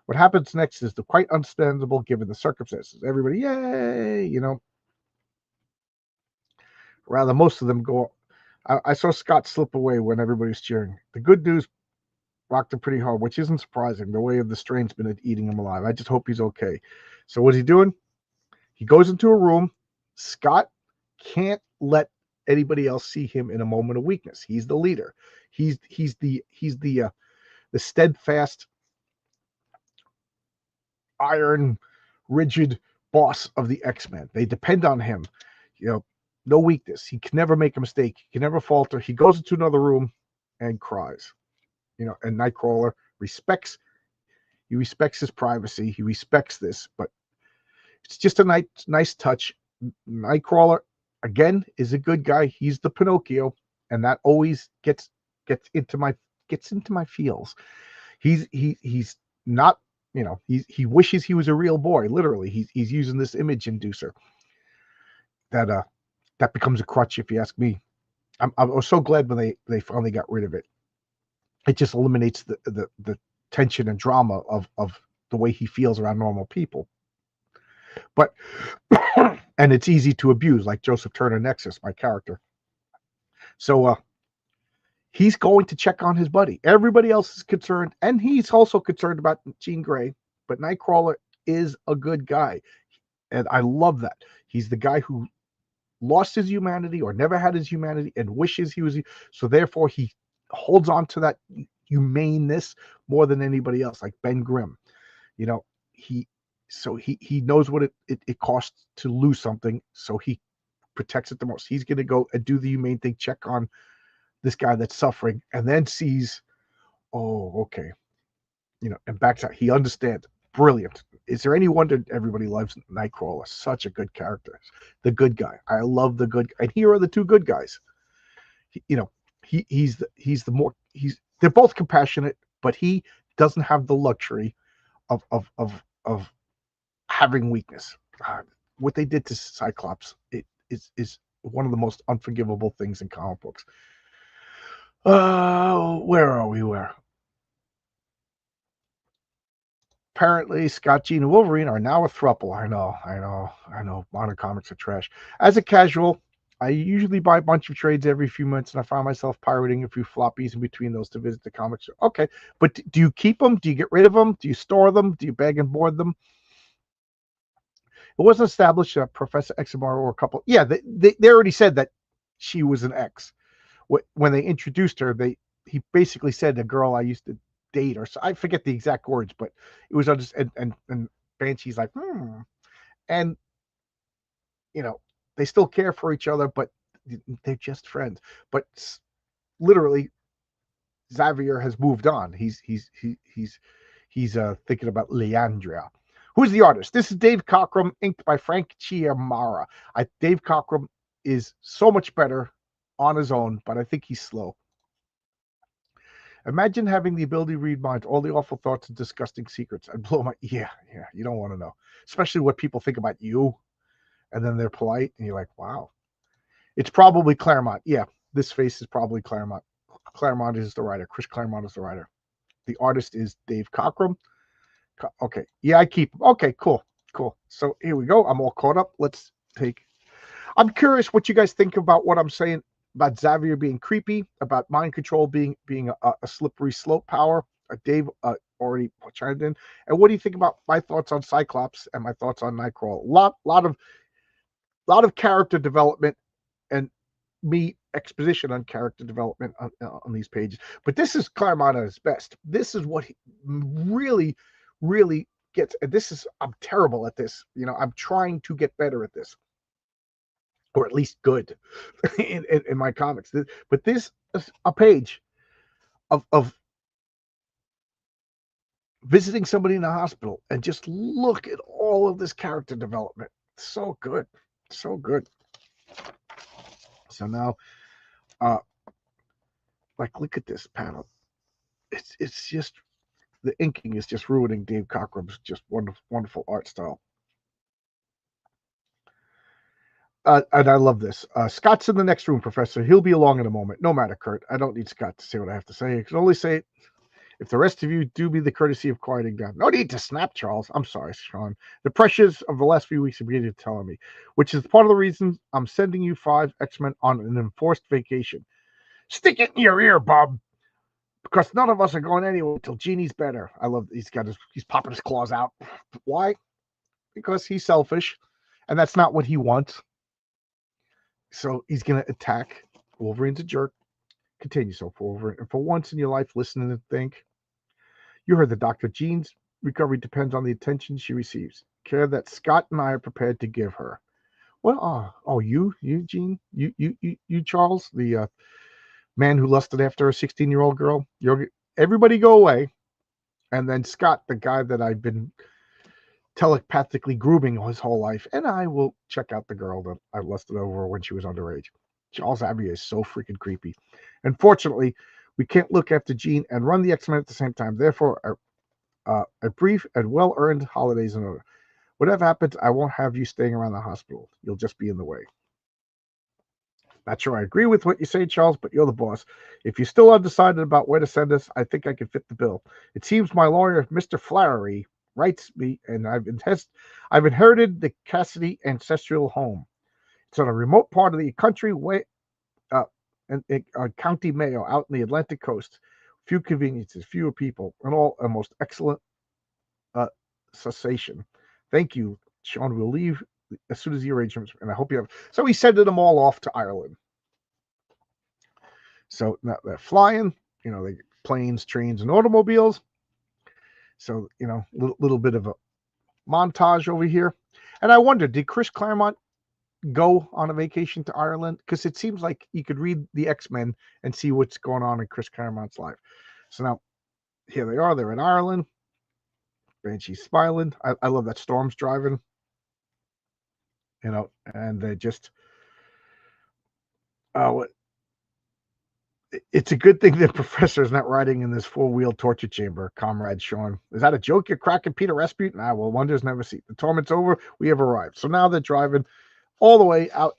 What happens next is quite understandable given the circumstances. Everybody, yay, Rather, most of them go. I saw Scott slip away when everybody's cheering. The good news rocked him pretty hard, which isn't surprising. The way of the strain's been eating him alive. I just hope he's okay. So what's he doing? He goes into a room. Scott can't let anybody else see him in a moment of weakness. He's the leader. He's the steadfast, iron, rigid boss of the X-Men. They depend on him. No weakness. He can never make a mistake. He can never falter. He goes into another room and cries. And Nightcrawler respects his privacy. He respects this, but it's just a nice touch. Nightcrawler, again, is a good guy. He's the Pinocchio, and that always gets into my feels. He's not, he wishes he was a real boy. Literally, he's using this image inducer that becomes a crutch, if you ask me. I was so glad when they finally got rid of it. It just eliminates the tension and drama of the way he feels around normal people. But and it's easy to abuse, like Joseph Turner Nexus, my character. So he's going to check on his buddy. Everybody else is concerned, and he's also concerned about Jean Grey. But Nightcrawler is a good guy, and I love that. He's the guy who lost his humanity or never had his humanity and wishes he was. So therefore, he holds on to that humaneness more than anybody else, like Ben Grimm. He knows what it costs to lose something, so he protects it the most. He's going to go and do the humane thing, check on this guy that's suffering, and then sees, oh, okay, and backs out. He understands. Brilliant. Is there any wonder everybody loves Nightcrawler? Such a good character. The good guy. I love the good. And here are the two good guys. They're both compassionate, but he doesn't have the luxury of having weakness. What they did to Cyclops is one of the most unforgivable things in comic books. Where are we? Apparently, Scott, Jean, and Wolverine are now a throuple. I know. Modern comics are trash. As a casual, I usually buy a bunch of trades every few months, and I find myself pirating a few floppies in between those to visit the comics. Okay, but do you keep them? Do you get rid of them? Do you store them? Do you bag and board them? It wasn't established that Professor Ximar or a couple. Yeah, they already said that she was an X. When they introduced her, he basically said, "The girl I used to date," or so. I forget the exact words, but it was just and Banshee's like, and they still care for each other, but they're just friends. But literally, Xavier has moved on. He's thinking about Leandria. Who's the artist? This is Dave Cockrum, inked by Frank Chiamara. Dave Cockrum is so much better on his own, but I think he's slow. Imagine having the ability to read minds, all the awful thoughts and disgusting secrets. I'd blow my yeah. You don't want to know, especially what people think about you, and then they're polite, and you're like, wow. It's probably Claremont. Yeah, this face is probably Claremont. Claremont is the writer. Chris Claremont is the writer. The artist is Dave Cockrum. Okay. Yeah, I keep. Okay, cool. So here we go. I'm all caught up. Let's take. I'm curious what you guys think about what I'm saying about Xavier being creepy, about mind control being a slippery slope power. Dave already chimed in. And what do you think about my thoughts on Cyclops and my thoughts on Nightcrawler? Lot of character development and me exposition on character development on these pages. But this is Claremont at his best. This is what he really, really gets. And this is, I'm terrible at this. I'm trying to get better at this, or at least good in my comics. But this is a page of visiting somebody in a hospital and just look at all of this character development. So good. So good. So now, look at this panel. It's just, the inking is just ruining Dave Cockrum's just wonderful art style. And I love this. Scott's in the next room, Professor. He'll be along in a moment. No matter, Kurt. I don't need Scott to say what I have to say. I can only say it if the rest of you do me the courtesy of quieting down. No need to snap, Charles. I'm sorry, Sean. The pressures of the last few weeks are beginning to tell on me, which is part of the reason I'm sending you 5 X-Men on an enforced vacation. Stick it in your ear, Bob, because none of us are going anywhere until Genie's better. I love he's popping his claws out. Why? Because he's selfish, and that's not what he wants. So he's going to attack. Wolverine's a jerk. Continue. So for once in your life, listen and think. You heard the doctor. Jean's recovery depends on the attention she receives, care that Scott and I are prepared to give her. Well, you, Jean, you, Charles, the man who lusted after a 16-year-old girl. Everybody go away, and then Scott, the guy that I've been telepathically grooming his whole life, and I will check out the girl that I lusted over when she was underage. Charles Xavier is so freaking creepy. Unfortunately, we can't look after Jean and run the X-Men at the same time. Therefore, a brief and well-earned holidays in order. Whatever happens, I won't have you staying around the hospital. You'll just be in the way. Not sure I agree with what you say, Charles, but you're the boss. If you're still undecided about where to send us, I think I can fit the bill. It seems my lawyer, Mr. Flaherty, writes me, and I've inherited the Cassidy ancestral home. It's on a remote part of the country, County Mayo, out in the Atlantic coast. Few conveniences, fewer people, and all a most excellent cessation. Thank you, Sean. We'll leave as soon as the arrangements, and I hope you have. So he sending them all off to Ireland. So now they're flying, they planes, trains, and automobiles. So little bit of a montage over here. And I wonder, did Chris Claremont go on a vacation to Ireland? Because it seems like you could read the X-Men and see what's going on in Chris Claremont's life. So now here they are. They're in Ireland. Banshee's smiling. I love that Storm's driving. And they just it's a good thing that Professor is not riding in this 4-wheel torture chamber, Comrade Sean. Is that a joke you're cracking, Peter Rasputin? Well, wonders never cease. The torment's over. We have arrived. So now they're driving all the way out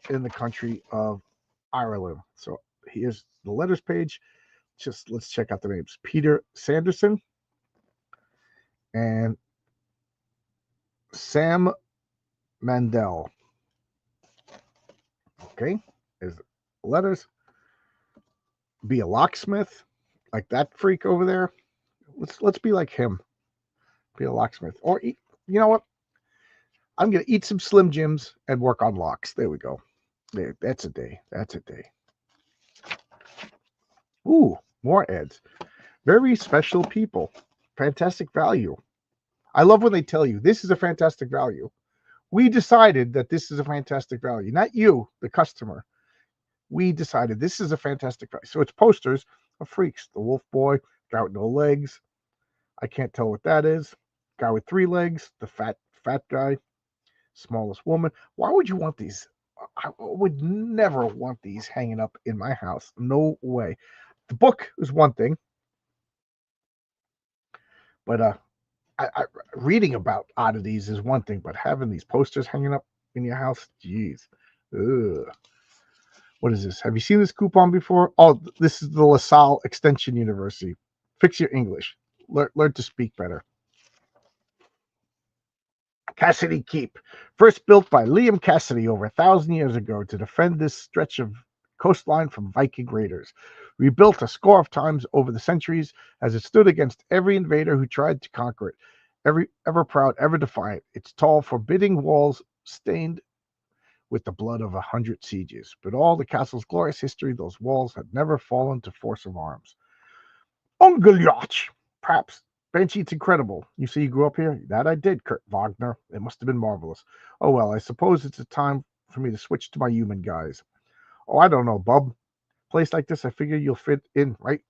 in the country of Ireland. So here's the letters page. Let's check out the names. Peter Sanderson and Sam Mandel. Okay, there's the letters. Be a locksmith, like that freak over there. Let's be like him. Be a locksmith, or you know what? I'm gonna eat some Slim Jims and work on locks. There we go. There, that's a day. Ooh, more ads. Very special people. Fantastic value. I love when they tell you this is a fantastic value. We decided that this is a fantastic value, not you, the customer. we decided this is a fantastic price. So it's posters of freaks. The wolf boy, guy with no legs. I can't tell what that is. Guy with 3 legs, the fat guy, smallest woman. Why would you want these? I would never want these hanging up in my house. No way. The book is one thing, but reading about oddities is one thing, but having these posters hanging up in your house, geez. Ugh. What is this? Have you seen this coupon before? Oh, this is the LaSalle Extension University. Fix your English. Learn to speak better. Cassidy Keep, first built by Liam Cassidy over 1,000 years ago to defend this stretch of coastline from Viking raiders. Rebuilt a score of times over the centuries as it stood against every invader who tried to conquer it. Ever proud, ever defiant. Its tall, forbidding walls stained with the blood of 100 sieges. But all the castle's glorious history, those walls had never fallen to force of arms. Ungeljach, perhaps. Banshee, it's incredible. You say you grew up here? That I did, Kurt Wagner. It must have been marvelous. Oh, well, I suppose it's a time for me to switch to my human guys. Oh, I don't know, bub. Place like this, I figure you'll fit in right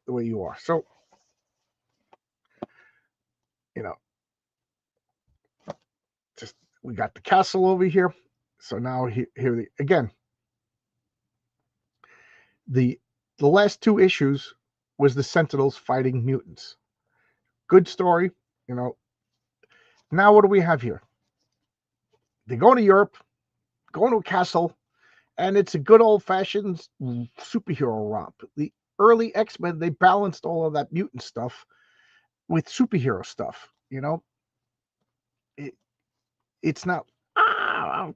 the way you are. So, just we got the castle over here. So now here again, the last 2 issues was the Sentinels fighting mutants. Good story, Now what do we have here? They go to Europe, going to a castle, and it's a good old-fashioned superhero romp. The early X-Men, they balanced all of that mutant stuff with superhero stuff. It's not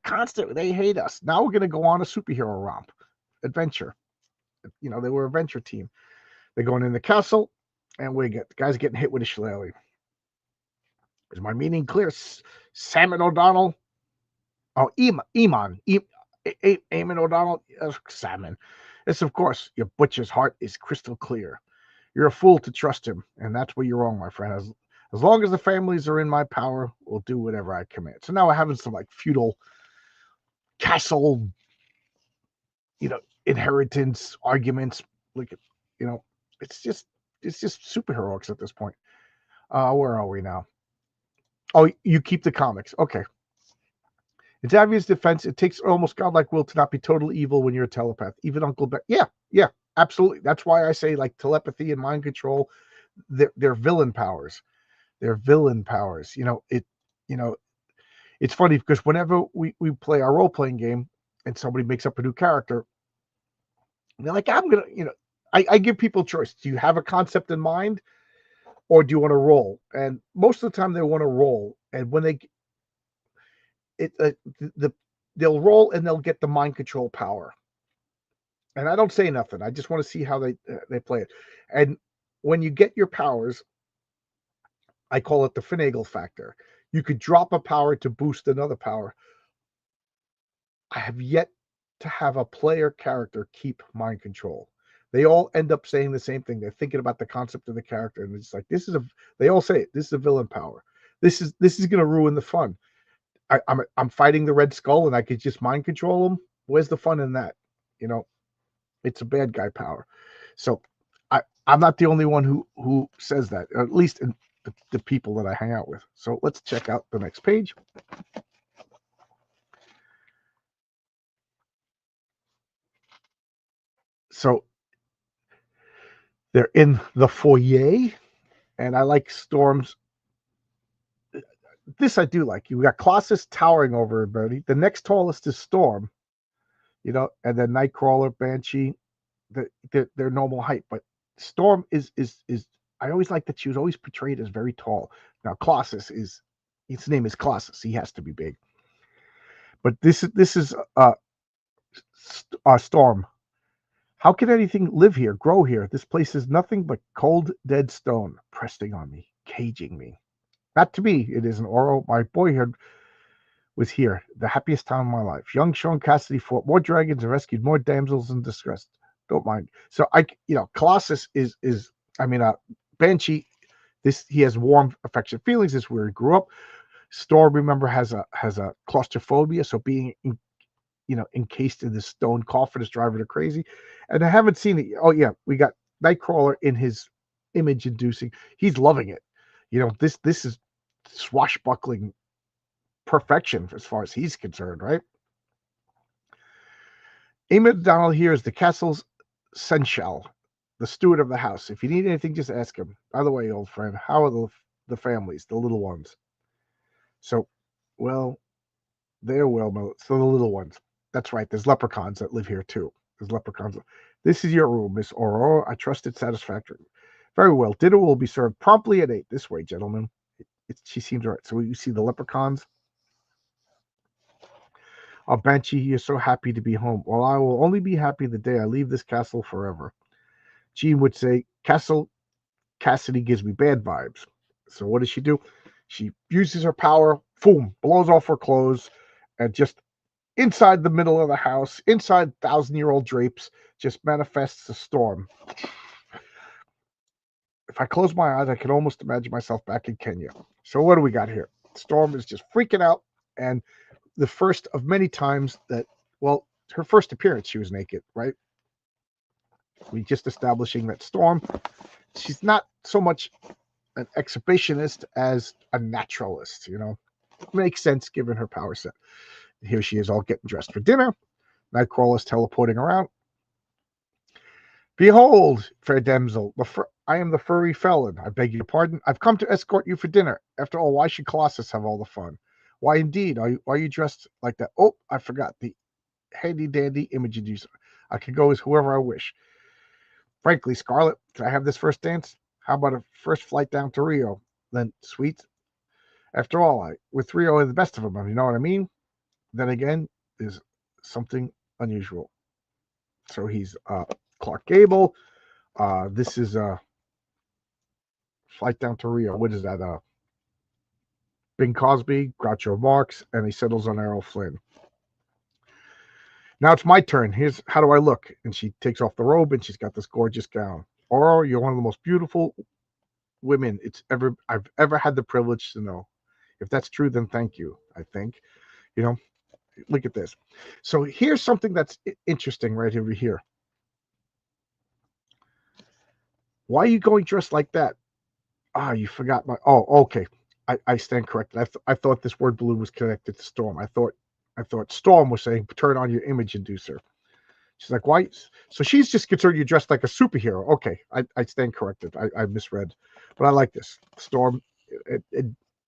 constant. They hate us. Now we're going to go on a superhero romp adventure. They were an adventure team. They're going in the castle, and the guy's getting hit with a shillelagh. Is my meaning clear? Salmon O'Donnell. Oh, Eamon O'Donnell. Salmon. Yes, of course. Your butcher's heart is crystal clear. You're a fool to trust him, and that's where you're wrong, my friend. As long as the families are in my power, we'll do whatever I command. So now we're having some feudal castle, inheritance arguments. It's just superheroics at this point. Where are we now? Oh, you keep the comics. Okay. In Xavier's defense, it takes almost godlike will to not be totally evil when you're a telepath. Even Uncle Ben. Yeah, absolutely. That's why I say telepathy and mind control, they're villain powers. They're villain powers. It's funny because whenever we play our role-playing game and somebody makes up a new character, they're like, I'm going to, I give people choice. Do you have a concept in mind or do you want to roll? And most of the time they want to roll. And when they'll roll and they'll get the mind control power. And I don't say nothing. I just want to see how they play it. And when you get your powers, I call it the finagle factor. You could drop a power to boost another power. I have yet to have a player character keep mind control. They all end up saying the same thing. They're thinking about the concept of the character, and it's like they all say it. This is a villain power. This is going to ruin the fun. I'm fighting the Red Skull, and I could just mind control him. Where's the fun in that? It's a bad guy power. So I'm not the only one who says that, or at least in the people that I hang out with. So let's check out the next page. So they're in the foyer, and I like Storm's. This I do like. You got Colossus towering over everybody. The next tallest is Storm, and then Nightcrawler, Banshee, their normal height. But Storm is I always like that she was always portrayed as very tall. Now Colossus his name is Colossus. He has to be big. But this is Storm. How can anything live here, grow here? This place is nothing but cold, dead stone, pressing on me, caging me. Not to me, it isn't. Oro, my boyhood was here, the happiest time of my life. Young Sean Cassidy fought more dragons and rescued more damsels in distress. Don't mind. So Colossus is Banshee. He has warm, affectionate feelings. This is where he grew up. Storm, remember, has a claustrophobia, so being encased in this stone coffin is driving her crazy. And I haven't seen it. Oh yeah, we got Nightcrawler in his image inducing. He's loving it. This is swashbuckling perfection as far as he's concerned, right? Eamon Donald here is the castle's seneschal, the steward of the house. If you need anything, just ask him. By the way, old friend, how are the families, the little ones? So, well, they're well. So the little ones. That's right. There's leprechauns that live here too. There's leprechauns. This is your room, Miss Aurora. I trust it's satisfactory. Very well. Dinner will be served promptly at 8. This way, gentlemen. She seems right. So you see the leprechauns. Oh, Banshee, you're so happy to be home. Well, I will only be happy the day I leave this castle forever. Jean would say, Castle Cassidy gives me bad vibes. So what does she do? She uses her power, boom, blows off her clothes, and just inside the middle of the house, inside 1,000-year-old drapes, just manifests a storm. If I close my eyes, I can almost imagine myself back in Kenya. So what do we got here? Storm is just freaking out, and the first of many times that, well, her first appearance, she was naked, right? We just establishing that Storm, she's not so much an exhibitionist as a naturalist, Makes sense given her power set. Here she is all getting dressed for dinner. Nightcrawler's teleporting around. Behold, fair damsel, I am the furry felon. I beg your pardon. I've come to escort you for dinner. After all, why should Colossus have all the fun? Why indeed? Why are you dressed like that? Oh, I forgot the handy-dandy image user. I can go as whoever I wish. Frankly, Scarlet, can I have this first dance? How about a first flight down to Rio? Then, sweet. After all, with Rio the best of them, you know what I mean? Then again, there's something unusual. So he's Clark Gable. This is Flight Down to Rio. What is that? Bing Crosby, Groucho Marx, and he settles on Errol Flynn. Now it's my turn. Here's how do I look? And she takes off the robe and she's got this gorgeous gown. Aurora, you're one of the most beautiful women I've ever had the privilege to know. If that's true, then thank you. I think, look at this. So here's something that's interesting right over here. Why are you going dressed like that? You forgot my. Oh, okay. I stand corrected. I thought this word balloon was connected to Storm. I thought Storm was saying turn on your image inducer. She's like, why? So she's just concerned you're dressed like a superhero. Okay, I stand corrected. I misread, but I like this. Storm,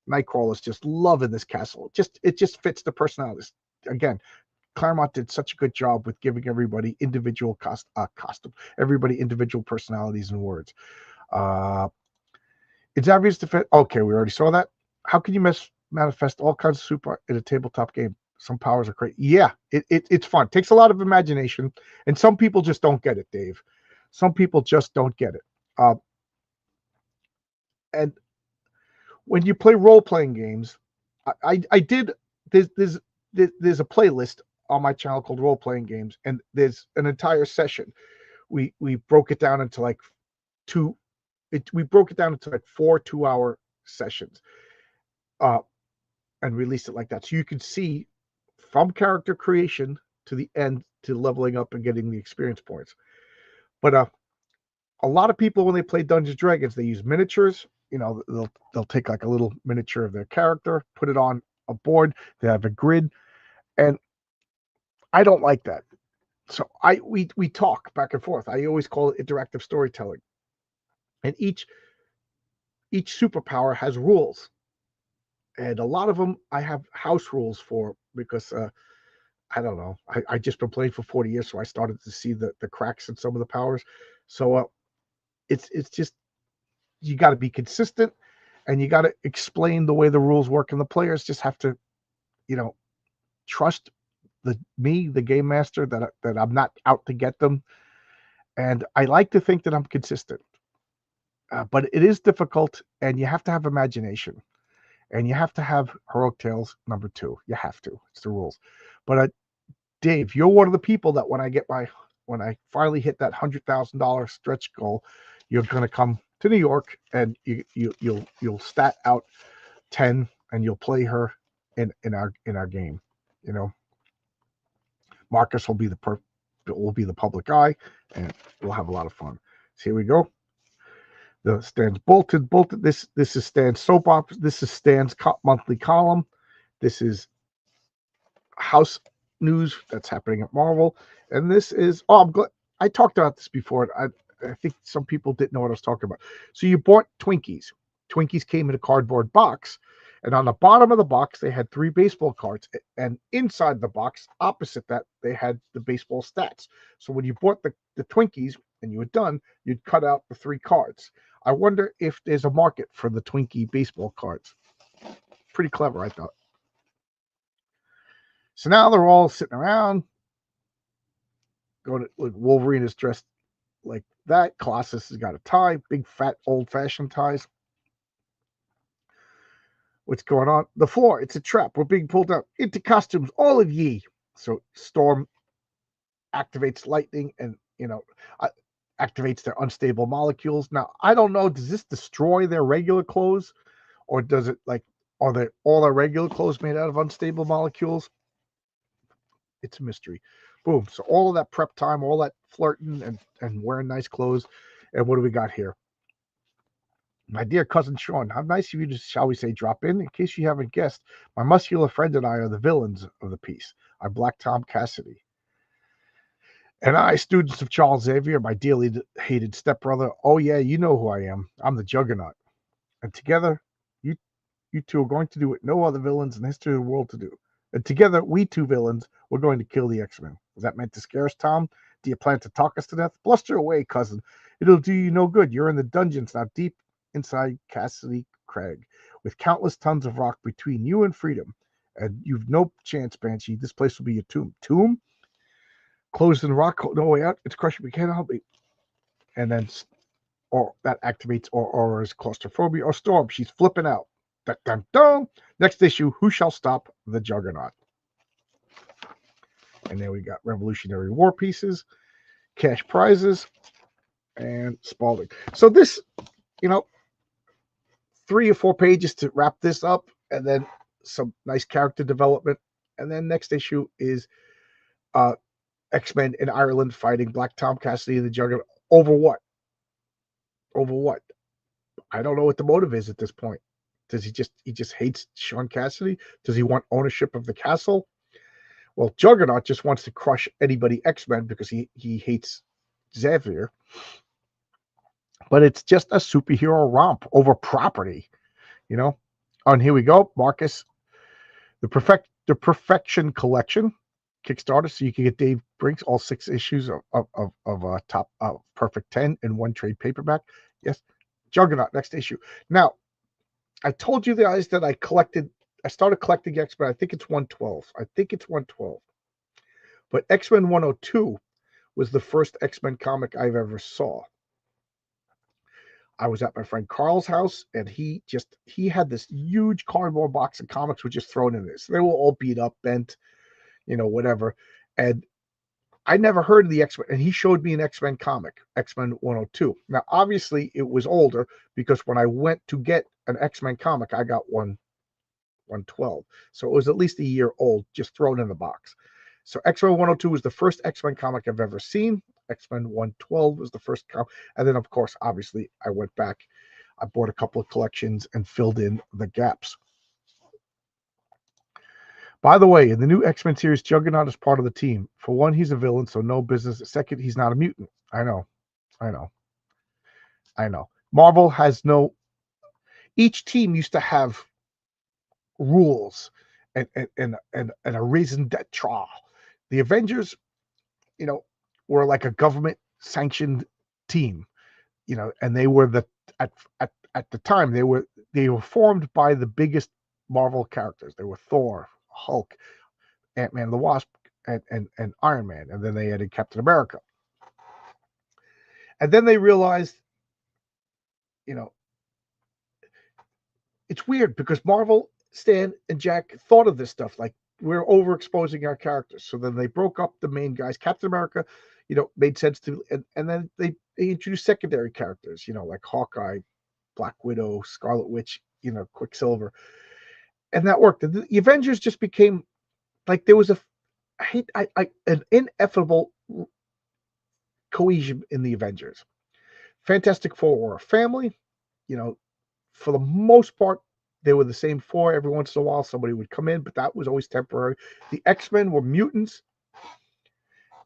Nightcrawler's just loving this castle. It just fits the personalities. Again, Claremont did such a good job with giving everybody individual costume, everybody individual personalities and words. It's obvious to fit. Okay, we already saw that. How can you manifest all kinds of super in a tabletop game? Some powers are great. Yeah, it's fun. It takes a lot of imagination, and some people just don't get it, Dave. Some people just don't get it. And when you play role-playing games, I did. There's a playlist on my channel called Role-Playing Games, and there's an entire session. We broke it down into like we broke it down into like 4 2-hour sessions, and released it like that, so you can see from character creation to the end to leveling up and getting the experience points. But a lot of people, when they play Dungeons & Dragons, they use miniatures. They'll take like a little miniature of their character, put it on a board. They have a grid, and I don't like that. So we talk back and forth. I always call it interactive storytelling, and each superpower has rules, and a lot of them I have house rules for because I don't know. I just been playing for 40 years, so I started to see the cracks in some of the powers. So it's just you got to be consistent, and you got to explain the way the rules work, and the players just have to, trust the game master, that I'm not out to get them, and I like to think that I'm consistent. But it is difficult, and you have to have imagination, and you have to have Heroic Tales number 2. You have to. It's the rules. But Dave, you're one of the people that when I finally hit that $100,000 stretch goal, you're going to come to New York, and you'll stat out 10, and you'll play her in our game. Marcus will be the public eye, and we'll have a lot of fun. So here we go. The Stan's bolted. This is Stan's soap opera. This is Stan's monthly column. This is house news that's happening at Marvel, and this is I'm glad I talked about this before. I think some people didn't know what I was talking about. So you bought Twinkies. Twinkies came in a cardboard box, and on the bottom of the box they had 3 baseball cards, and inside the box, opposite that, they had the baseball stats. So when you bought the Twinkies and you were done, you'd cut out the 3 cards. I wonder if there's a market for the Twinkie baseball cards. Pretty clever, I thought. So now they're all sitting around. Going to, like, Wolverine is dressed like that. Colossus has got a tie, big fat old-fashioned ties. What's going on? The floor, it's a trap. We're being pulled out into costumes, all of ye. So Storm activates lightning and, activates their unstable molecules. Now, I don't know, does this destroy their regular clothes? Or does it, are all their regular clothes made out of unstable molecules? It's a mystery. Boom. So all of that prep time, all that flirting and wearing nice clothes. And what do we got here? My dear cousin Sean, how nice of you to, shall we say, drop in. In case you haven't guessed, my muscular friend and I are the villains of the piece. I'm Black Tom Cassidy. And I, students of Charles Xavier, my dearly hated stepbrother, oh yeah, you know who I am. I'm the Juggernaut. And together, you two are going to do what no other villains in the history of the world to do. And together, we 2 villains, we're going to kill the X-Men. Was that meant to scare us, Tom? Do you plan to talk us to death? Bluster away, cousin. It'll do you no good. You're in the dungeons now, deep inside Cassidy Crag, with countless tons of rock between you and freedom. And you've no chance, Banshee. This place will be your tomb. Tomb? Closed in rock, no way out. It's crushing. We can't help it. And then, or that activates Aura's claustrophobia. Or Storm, she's flipping out. Dun, dun, dun. Next issue, Who Shall Stop the Juggernaut? And then we got Revolutionary War pieces, cash prizes, and Spalding. So this, 3 or 4 pages to wrap this up, and then some nice character development. And then next issue is X-Men in Ireland fighting Black Tom Cassidy and the Juggernaut. Over what? Over what? I don't know what the motive is at this point. Does he just hates Sean Cassidy? Does he want ownership of the castle? Well, Juggernaut just wants to crush anybody X-Men because he hates Xavier. But it's just a superhero romp over property, And here we go, Marcus. The Perfection Collection Kickstarter, so you can get Dave Brinks all 6 issues of top Perfect 10 in 1 trade paperback. Yes, Juggernaut, next issue. Now, I told you guys that I started collecting X-Men. I think it's 112. But X-Men 102 was the first X-Men comic I've ever saw. I was at my friend Carl's house, and he had this huge cardboard box of comics were just thrown in this. They were all beat up, bent, whatever. And I never heard of the X-Men, and he showed me an X-Men comic, X-Men 102. Now, obviously, it was older because when I went to get an X-Men comic, I got 112. So it was at least a year old, just thrown in the box. So X-Men 102 was the first X-Men comic I've ever seen. X-Men 112 was the first comic. And then, of course, obviously, I went back. I bought a couple of collections and filled in the gaps. By the way, in the new X-Men series, Juggernaut is part of the team. For one, he's a villain, so no business. Second, he's not a mutant. I know. Marvel has no... Each team used to have rules and a raison d'etre. The Avengers, were like a government-sanctioned team, and they were at the time they were formed by the biggest Marvel characters. They were Thor, Hulk, Ant-Man the Wasp, and Iron Man, and then they added Captain America. And then they realized, it's weird because Marvel, Stan, and Jack thought of this stuff, like, we're overexposing our characters. So then they broke up the main guys. Captain America, made sense to, and then they introduced secondary characters, like Hawkeye, Black Widow, Scarlet Witch, Quicksilver. And that worked. And the Avengers just became like there was an ineffable cohesion in the Avengers. Fantastic Four were a family, you know, for the most part, they were the same four. Every once in a while, somebody would come in, but that was always temporary. The X-Men were mutants,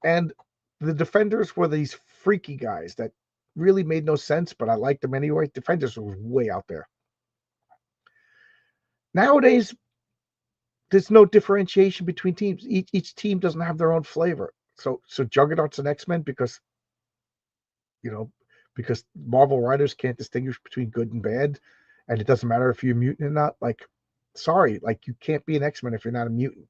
and the Defenders were these freaky guys that really made no sense, but I liked them anyway. Defenders was way out there. Nowadays, there's no differentiation between teams. Each team doesn't have their own flavor. So Juggernaut's an X-Men because because Marvel writers can't distinguish between good and bad, and it doesn't matter if you're a mutant or not. Like, sorry, like you can't be an X-Men if you're not a mutant.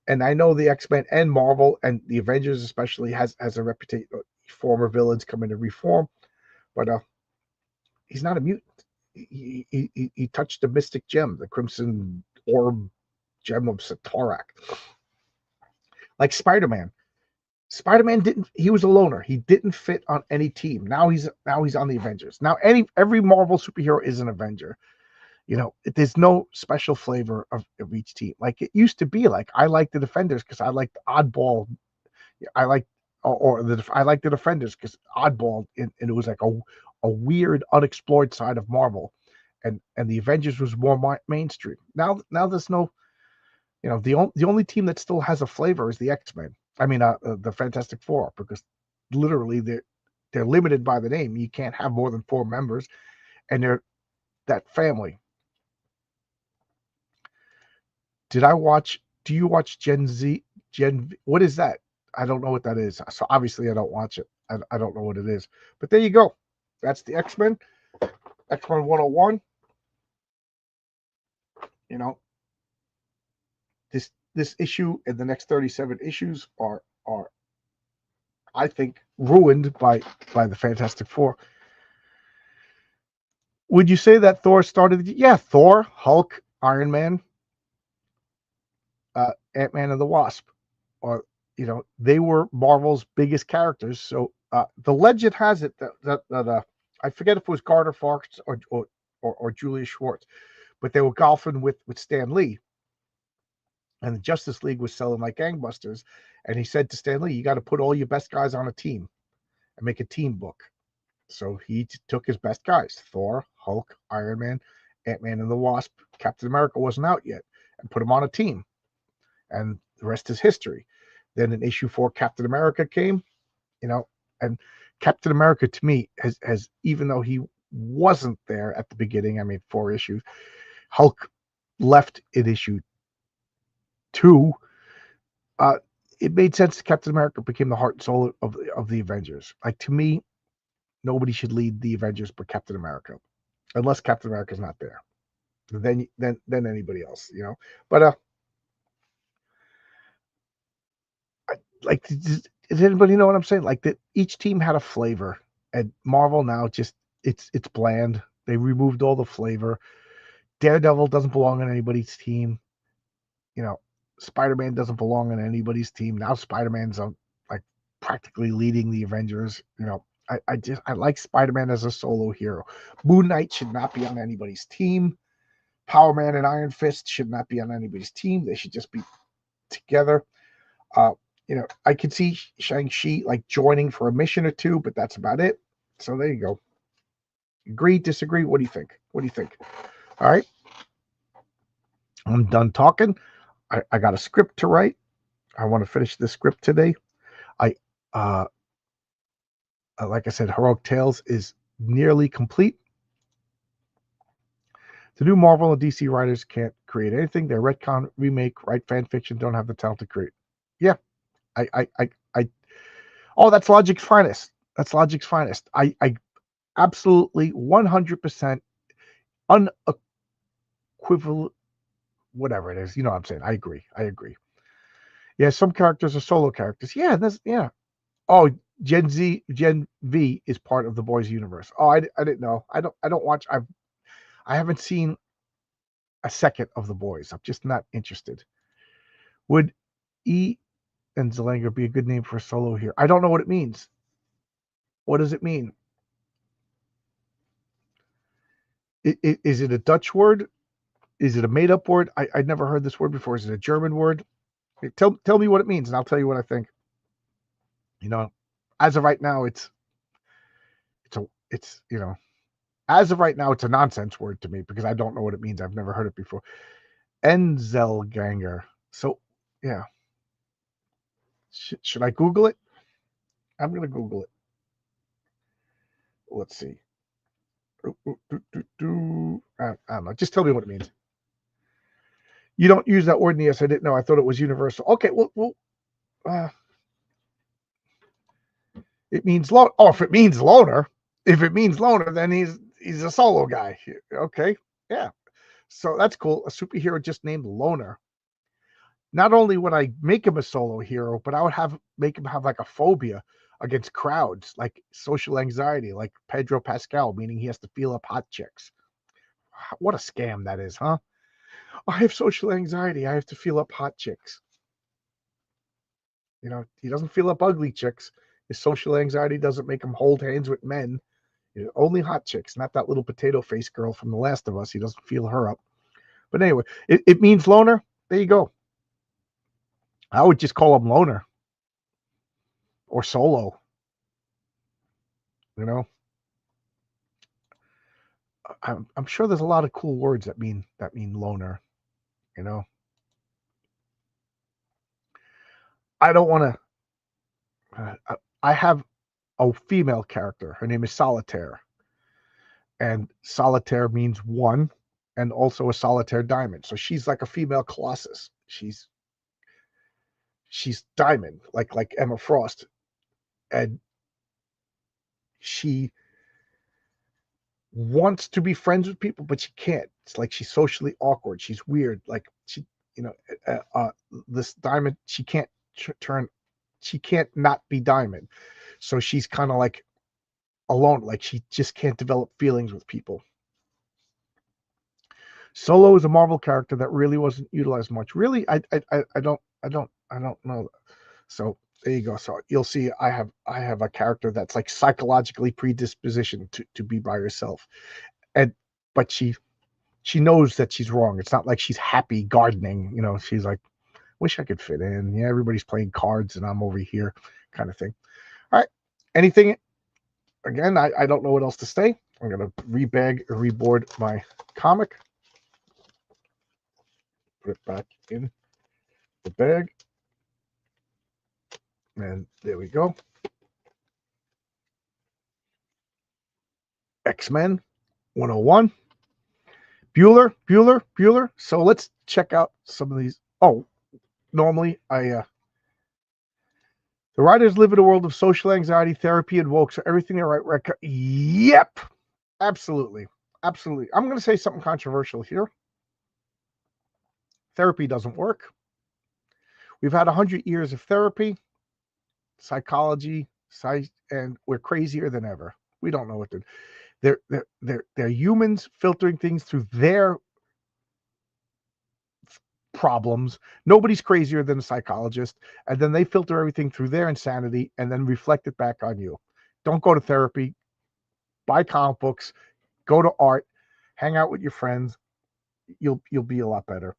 And I know the X-Men and Marvel and the Avengers especially has a reputation. Former villains come in to reform, but he's not a mutant. He touched the mystic gem, the Crimson Orb gem of Satarak. Like Spider-Man. Spider-Man didn't. He was a loner. He didn't fit on any team. Now he's on the Avengers. Now every Marvel superhero is an Avenger. There's no special flavor of each team. Like it used to be. Like I like the Defenders because I like the oddball. I like I like the Defenders because oddball, and it was like a weird, unexplored side of Marvel, and the Avengers was more mainstream. Now there's no. The only team that still has a flavor is the X-Men. I mean, the Fantastic Four, because literally they're limited by the name. You can't have more than 4 members, and they're that family. Do you watch Gen Z? What is that? I don't know what that is. So obviously I don't watch it. I don't know what it is. But there you go. That's the X-Men. X-Men 101. This issue and the next 37 issues are I think ruined by the Fantastic Four. Would you say that Thor started? Yeah, Thor, Hulk, Iron Man, Ant-Man and the Wasp, or they were Marvel's biggest characters. So the legend has it that I forget if it was Gardner Fox or Julius Schwartz, but they were golfing with Stan Lee, and the Justice League was selling like gangbusters. And he said to Stan Lee, "You got to put all your best guys on a team and make a team book." So he took his best guys: Thor, Hulk, Iron Man, Ant-Man and the Wasp. Captain America wasn't out yet, and put him on a team. And the rest is history. Then in issue 4, Captain America came, and Captain America to me has even though he wasn't there at the beginning, I mean 4 issues, Hulk left in issue 2. It made sense Captain America became the heart and soul of the Avengers. Like, to me, nobody should lead the Avengers but Captain America, unless Captain America's not there. Then anybody else, But like, does anybody know what I'm saying? Like, that each team had a flavor, and Marvel now just it's bland. They removed all the flavor. Daredevil doesn't belong on anybody's team. Spider-Man doesn't belong on anybody's team. Now Spider-Man's like practically leading the Avengers. I like Spider-Man as a solo hero. Moon Knight should not be on anybody's team. Power Man and Iron Fist should not be on anybody's team. They should just be together. I could see Shang-Chi like joining for a mission or 2, but that's about it. So there you go. Agree, disagree? What do you think? All right. I'm done talking. I got a script to write. I want to finish this script today. Like I said, Heroic Tales is nearly complete. The new Marvel and DC writers can't create anything. They retcon, remake, write fan fiction, don't have the talent to create. Yeah. Oh, that's Logic's finest. I absolutely 100% unequivocal, whatever it is. You know what I'm saying? I agree. Yeah, some characters are solo characters. Yeah. Oh, Gen V is part of the boys universe. Oh, I didn't know. I don't watch. I haven't seen a second of the boys. I'm just not interested. Would E and Zelanger be a good name for a solo here? I don't know what it means. What does it mean? Is it a Dutch word? Is it a made-up word? I never heard this word before. Is it a German word? Tell me what it means, and I'll tell you what I think. As of right now, it's as of right now, it's a nonsense word to me because I don't know what it means. I've never heard it before. Enzelganger. So, yeah. Should I Google it? I'm going to Google it. Let's see. I don't know. Just tell me what it means. You don't use that word in the US. I didn't know. I thought it was universal. Okay, well, it means loner. Oh, if it means loner, then he's a solo guy. Okay, yeah. So that's cool. A superhero just named Loner. Not only would I make him a solo hero, but I would make him have like a phobia against crowds, like social anxiety, like Pedro Pascal, meaning he has to feel up hot chicks. What a scam that is, huh? I have social anxiety. I have to feel up hot chicks. He doesn't feel up ugly chicks. His social anxiety doesn't make him hold hands with men. Only hot chicks, not that little potato face girl from The Last of Us. He doesn't feel her up. But anyway, it means loner. There you go. I would just call him Loner or Solo. I'm sure there's a lot of cool words that mean loner. I don't want to. I have a female character. Her name is Solitaire, and Solitaire means one, and also a solitaire diamond. So she's like a female Colossus. She's diamond, like Emma Frost, and she wants to be friends with people, but she can't. It's like she's socially awkward. She's weird. Like this diamond, she can't turn. She can't not be diamond. So she's kind of like alone. Like she just can't develop feelings with people. Solo is a Marvel character that really wasn't utilized much. Really, I don't know. So there you go. So you'll see I have a character that's like psychologically predispositioned to be by herself. But she knows that she's wrong. It's not like she's happy gardening, she's like, wish I could fit in. Yeah, everybody's playing cards and I'm over here, kind of thing. All right. Anything again, I don't know what else to say. I'm gonna reboard my comic. Put it back in the bag. And there we go. X-Men 101. Bueller. So let's check out some of these. Oh, normally the writers live in a world of social anxiety, therapy, and woke, so everything they write record. Yep. Absolutely. I'm going to say something controversial here. Therapy doesn't work. We've had 100 years of therapy, psychology, and we're crazier than ever. We don't know what to do. They're humans filtering things through their problems. Nobody's crazier than a psychologist, and then they filter everything through their insanity and then reflect it back on you. Don't go to therapy. Buy comic books. Go to art. Hang out with your friends. You'll be a lot better.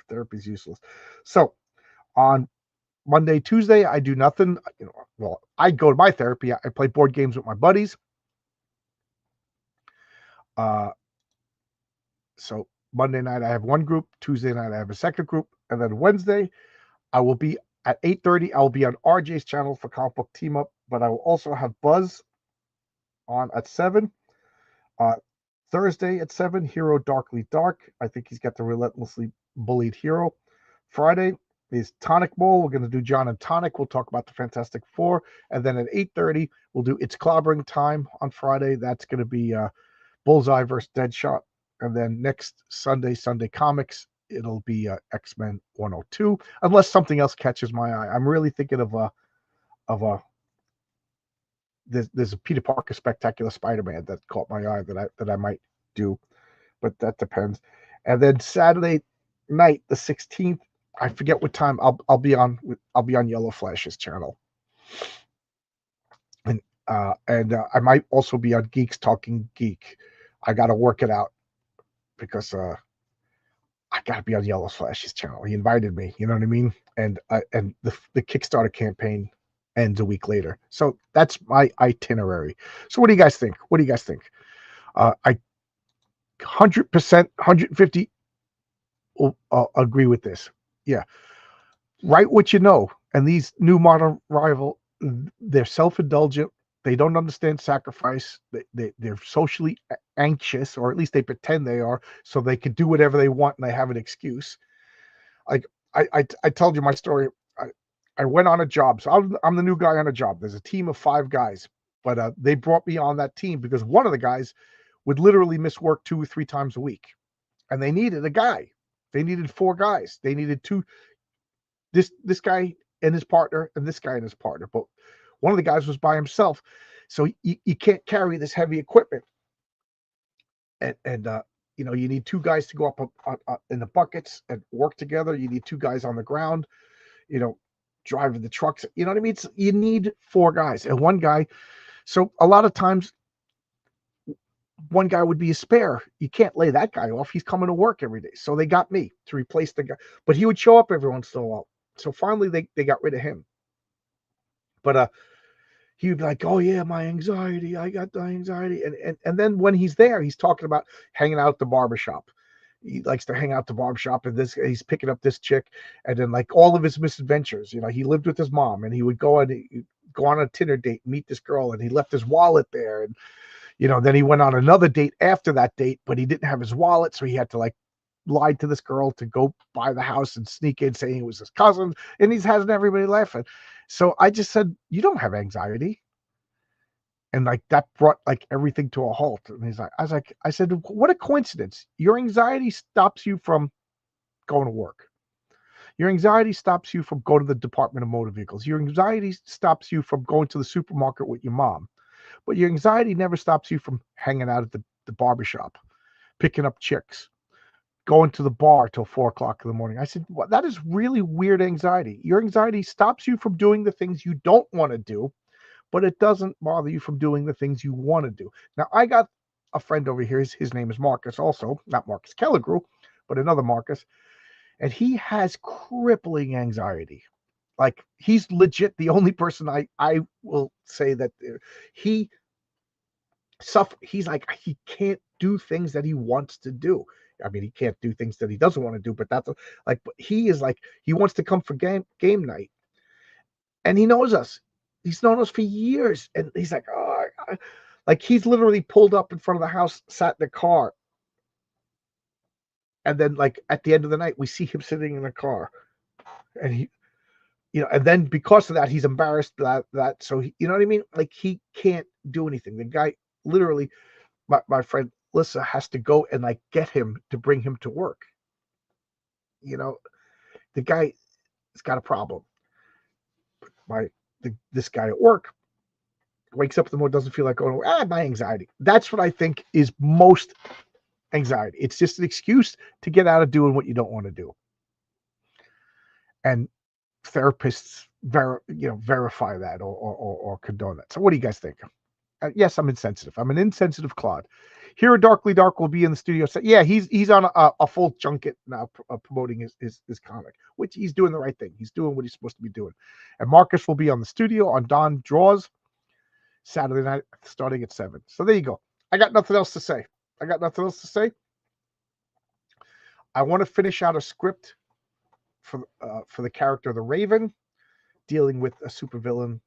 Therapy's useless. So on Monday, Tuesday, I do nothing. Well, I go to my therapy. I play board games with my buddies. So Monday night I have one group. Tuesday night I have a second group, and then Wednesday I will be at 8:30. I will be on RJ's channel for Comic Book Team Up, but I will also have Buzz on at 7. Thursday at 7, Hero Darkly Dark. I think he's got the Relentlessly Bullied Hero. Friday is Tonic Bowl. We're going to do John and Tonic. We'll talk about the Fantastic Four. And then at 8:30, we'll do It's Clobbering Time on Friday. That's going to be Bullseye versus Deadshot. And then next Sunday Comics, it'll be X-Men 102, unless something else catches my eye. I'm really thinking of a there's a Peter Parker Spectacular Spider-Man that caught my eye that I might do, but that depends. And then Saturday night, the 16th, I forget what time. I'll be on Yellow Flash's channel, and I might also be on Geeks Talking Geek. I got to work it out because I got to be on Yellow Flash's channel. He invited me, you know what I mean? And the Kickstarter campaign ends a week later. So that's my itinerary. So what do you guys think? What do you guys think? I 100%, 150 will agree with this. Yeah. Write what you know. And these new modern rival, they're self-indulgent. They don't understand sacrifice. They're socially anxious, or at least they pretend they are, so they can do whatever they want and they have an excuse. Like I told you my story. I went on a job. So I'm the new guy on a job. There's a team of 5 guys, but they brought me on that team because one of the guys would literally miss work 2 or 3 times a week, and they needed a guy. They needed 4 guys. They needed 2. This guy and his partner, and this guy and his partner. But one of the guys was by himself, so you can't carry this heavy equipment. And you know, you need 2 guys to go up in the buckets and work together. You need 2 guys on the ground, you know, driving the trucks. You know what I mean? You need 4 guys and 1 guy. So a lot of times, 1 guy would be a spare. You can't lay that guy off. He's coming to work every day. So they got me to replace the guy, but he would show up every once in a while. So finally they got rid of him. But he would be like, oh yeah, my anxiety. I got the anxiety. And then when he's there, he's talking about hanging out at the barbershop. He likes to hang out at the barbershop, and he's picking up this chick, and then like all of his misadventures. You know, he lived with his mom, and he would go on a Tinder date, meet this girl, and he left his wallet there. And you know, then he went on another date after that date, but he didn't have his wallet, so he had to like lie to this girl to go buy the house and sneak in saying it was his cousin, and he's having everybody laughing. So I just said, you don't have anxiety. And like that brought like everything to a halt. And I said, what a coincidence. Your anxiety stops you from going to work. Your anxiety stops you from going to the Department of Motor Vehicles. Your anxiety stops you from going to the supermarket with your mom. But your anxiety never stops you from hanging out at the barbershop, picking up chicks, going to the bar till 4:00 in the morning. I said, well, that is really weird anxiety. Your anxiety stops you from doing the things you don't want to do, but it doesn't bother you from doing the things you want to do. Now, I got a friend over here. His name is Marcus, also, not Marcus Kelligrew, but another Marcus. And he has crippling anxiety. Like, he's legit the only person I will say that he he's like, he can't do things that he wants to do. I mean, he can't do things that he doesn't want to do, but that's like, but he is like, he wants to come for game night, and he knows us. He's known us for years, and he's like, oh, like he's literally pulled up in front of the house, sat in the car, and then like at the end of the night, we see him sitting in the car, and he, you know, and then because of that, he's embarrassed that so he, you know what I mean? Like he can't do anything. The guy literally, my friend Lissa has to go and like get him to bring him to work. You know, the guy has got a problem. This guy at work wakes up in the morning, doesn't feel like going, my anxiety. That's what I think is most anxiety. It's just an excuse to get out of doing what you don't want to do. And therapists verify that or condone that. So what do you guys think? Yes, I'm insensitive. I'm an insensitive clod. Here, Darkly Dark will be in the studio. So, yeah, he's on a full junket now, promoting his comic, which he's doing the right thing. He's doing what he's supposed to be doing. And Marcus will be on the studio on Don Draws Saturday night starting at 7. So there you go. I got nothing else to say. I want to finish out a script for the character of the Raven, dealing with a supervillain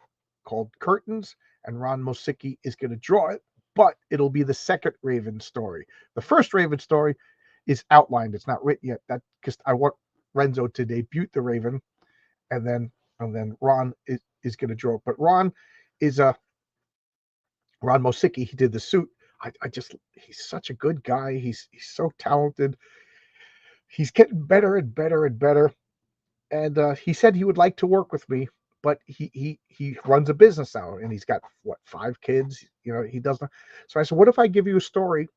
called Curtains, and Ron Mosicki is going to draw it, but it'll be the second Raven story. The first Raven story is outlined. It's not written yet. That because I want Renzo to debut the Raven, and then Ron is going to draw it. But Ron is Ron Mosicki. He did the suit. He's such a good guy. He's so talented. He's getting better and better and better. And he said he would like to work with me, but he runs a business now, and he's got 5 kids. You know, he doesn't. So I said, what if I give you a story?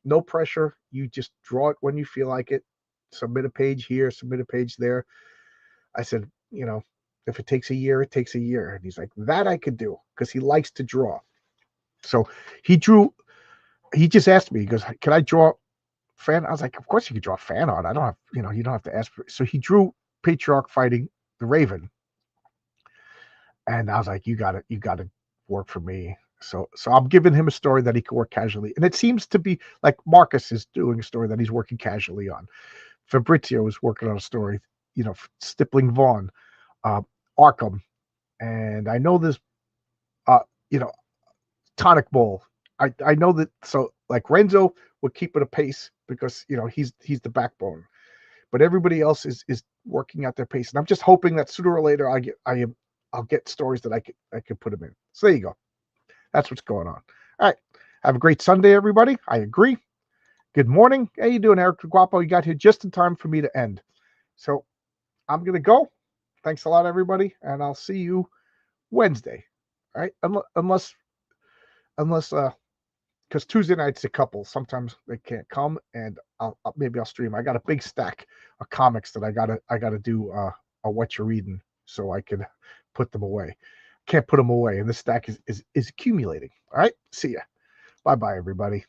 No pressure. You just draw it when you feel like it. Submit a page here, submit a page there. I said, you know, if it takes a year, it takes a year. And he's like, that I could do, because he likes to draw. So he just asked me, he goes, can I draw fan. I was like, of course you could draw fan art. I don't have, you don't have to ask for it. So he drew Patriarch fighting the Raven. And I was like, you got to work for me. So I'm giving him a story that he can work casually. And it seems to be like Marcus is doing a story that he's working casually on. Fabrizio is working on a story, Stippling Vaughn, Arkham. And I know this, Tonic Ball. I know that. So like Renzo will keep it a pace because, he's the backbone. But everybody else is working at their pace. And I'm just hoping that sooner or later I'll get stories that I could put them in. So there you go. That's what's going on. All right. Have a great Sunday, everybody. I agree. Good morning. How you doing, Eric Guapo? You got here just in time for me to end. So I'm going to go. Thanks a lot, everybody. And I'll see you Wednesday. All right. Unless, because Tuesday night's a couple. Sometimes they can't come, and maybe I'll stream. I got a big stack of comics that I gotta do a what you're reading so I can put them away. Can't put them away, and this stack is accumulating. All right, see ya. Bye, everybody.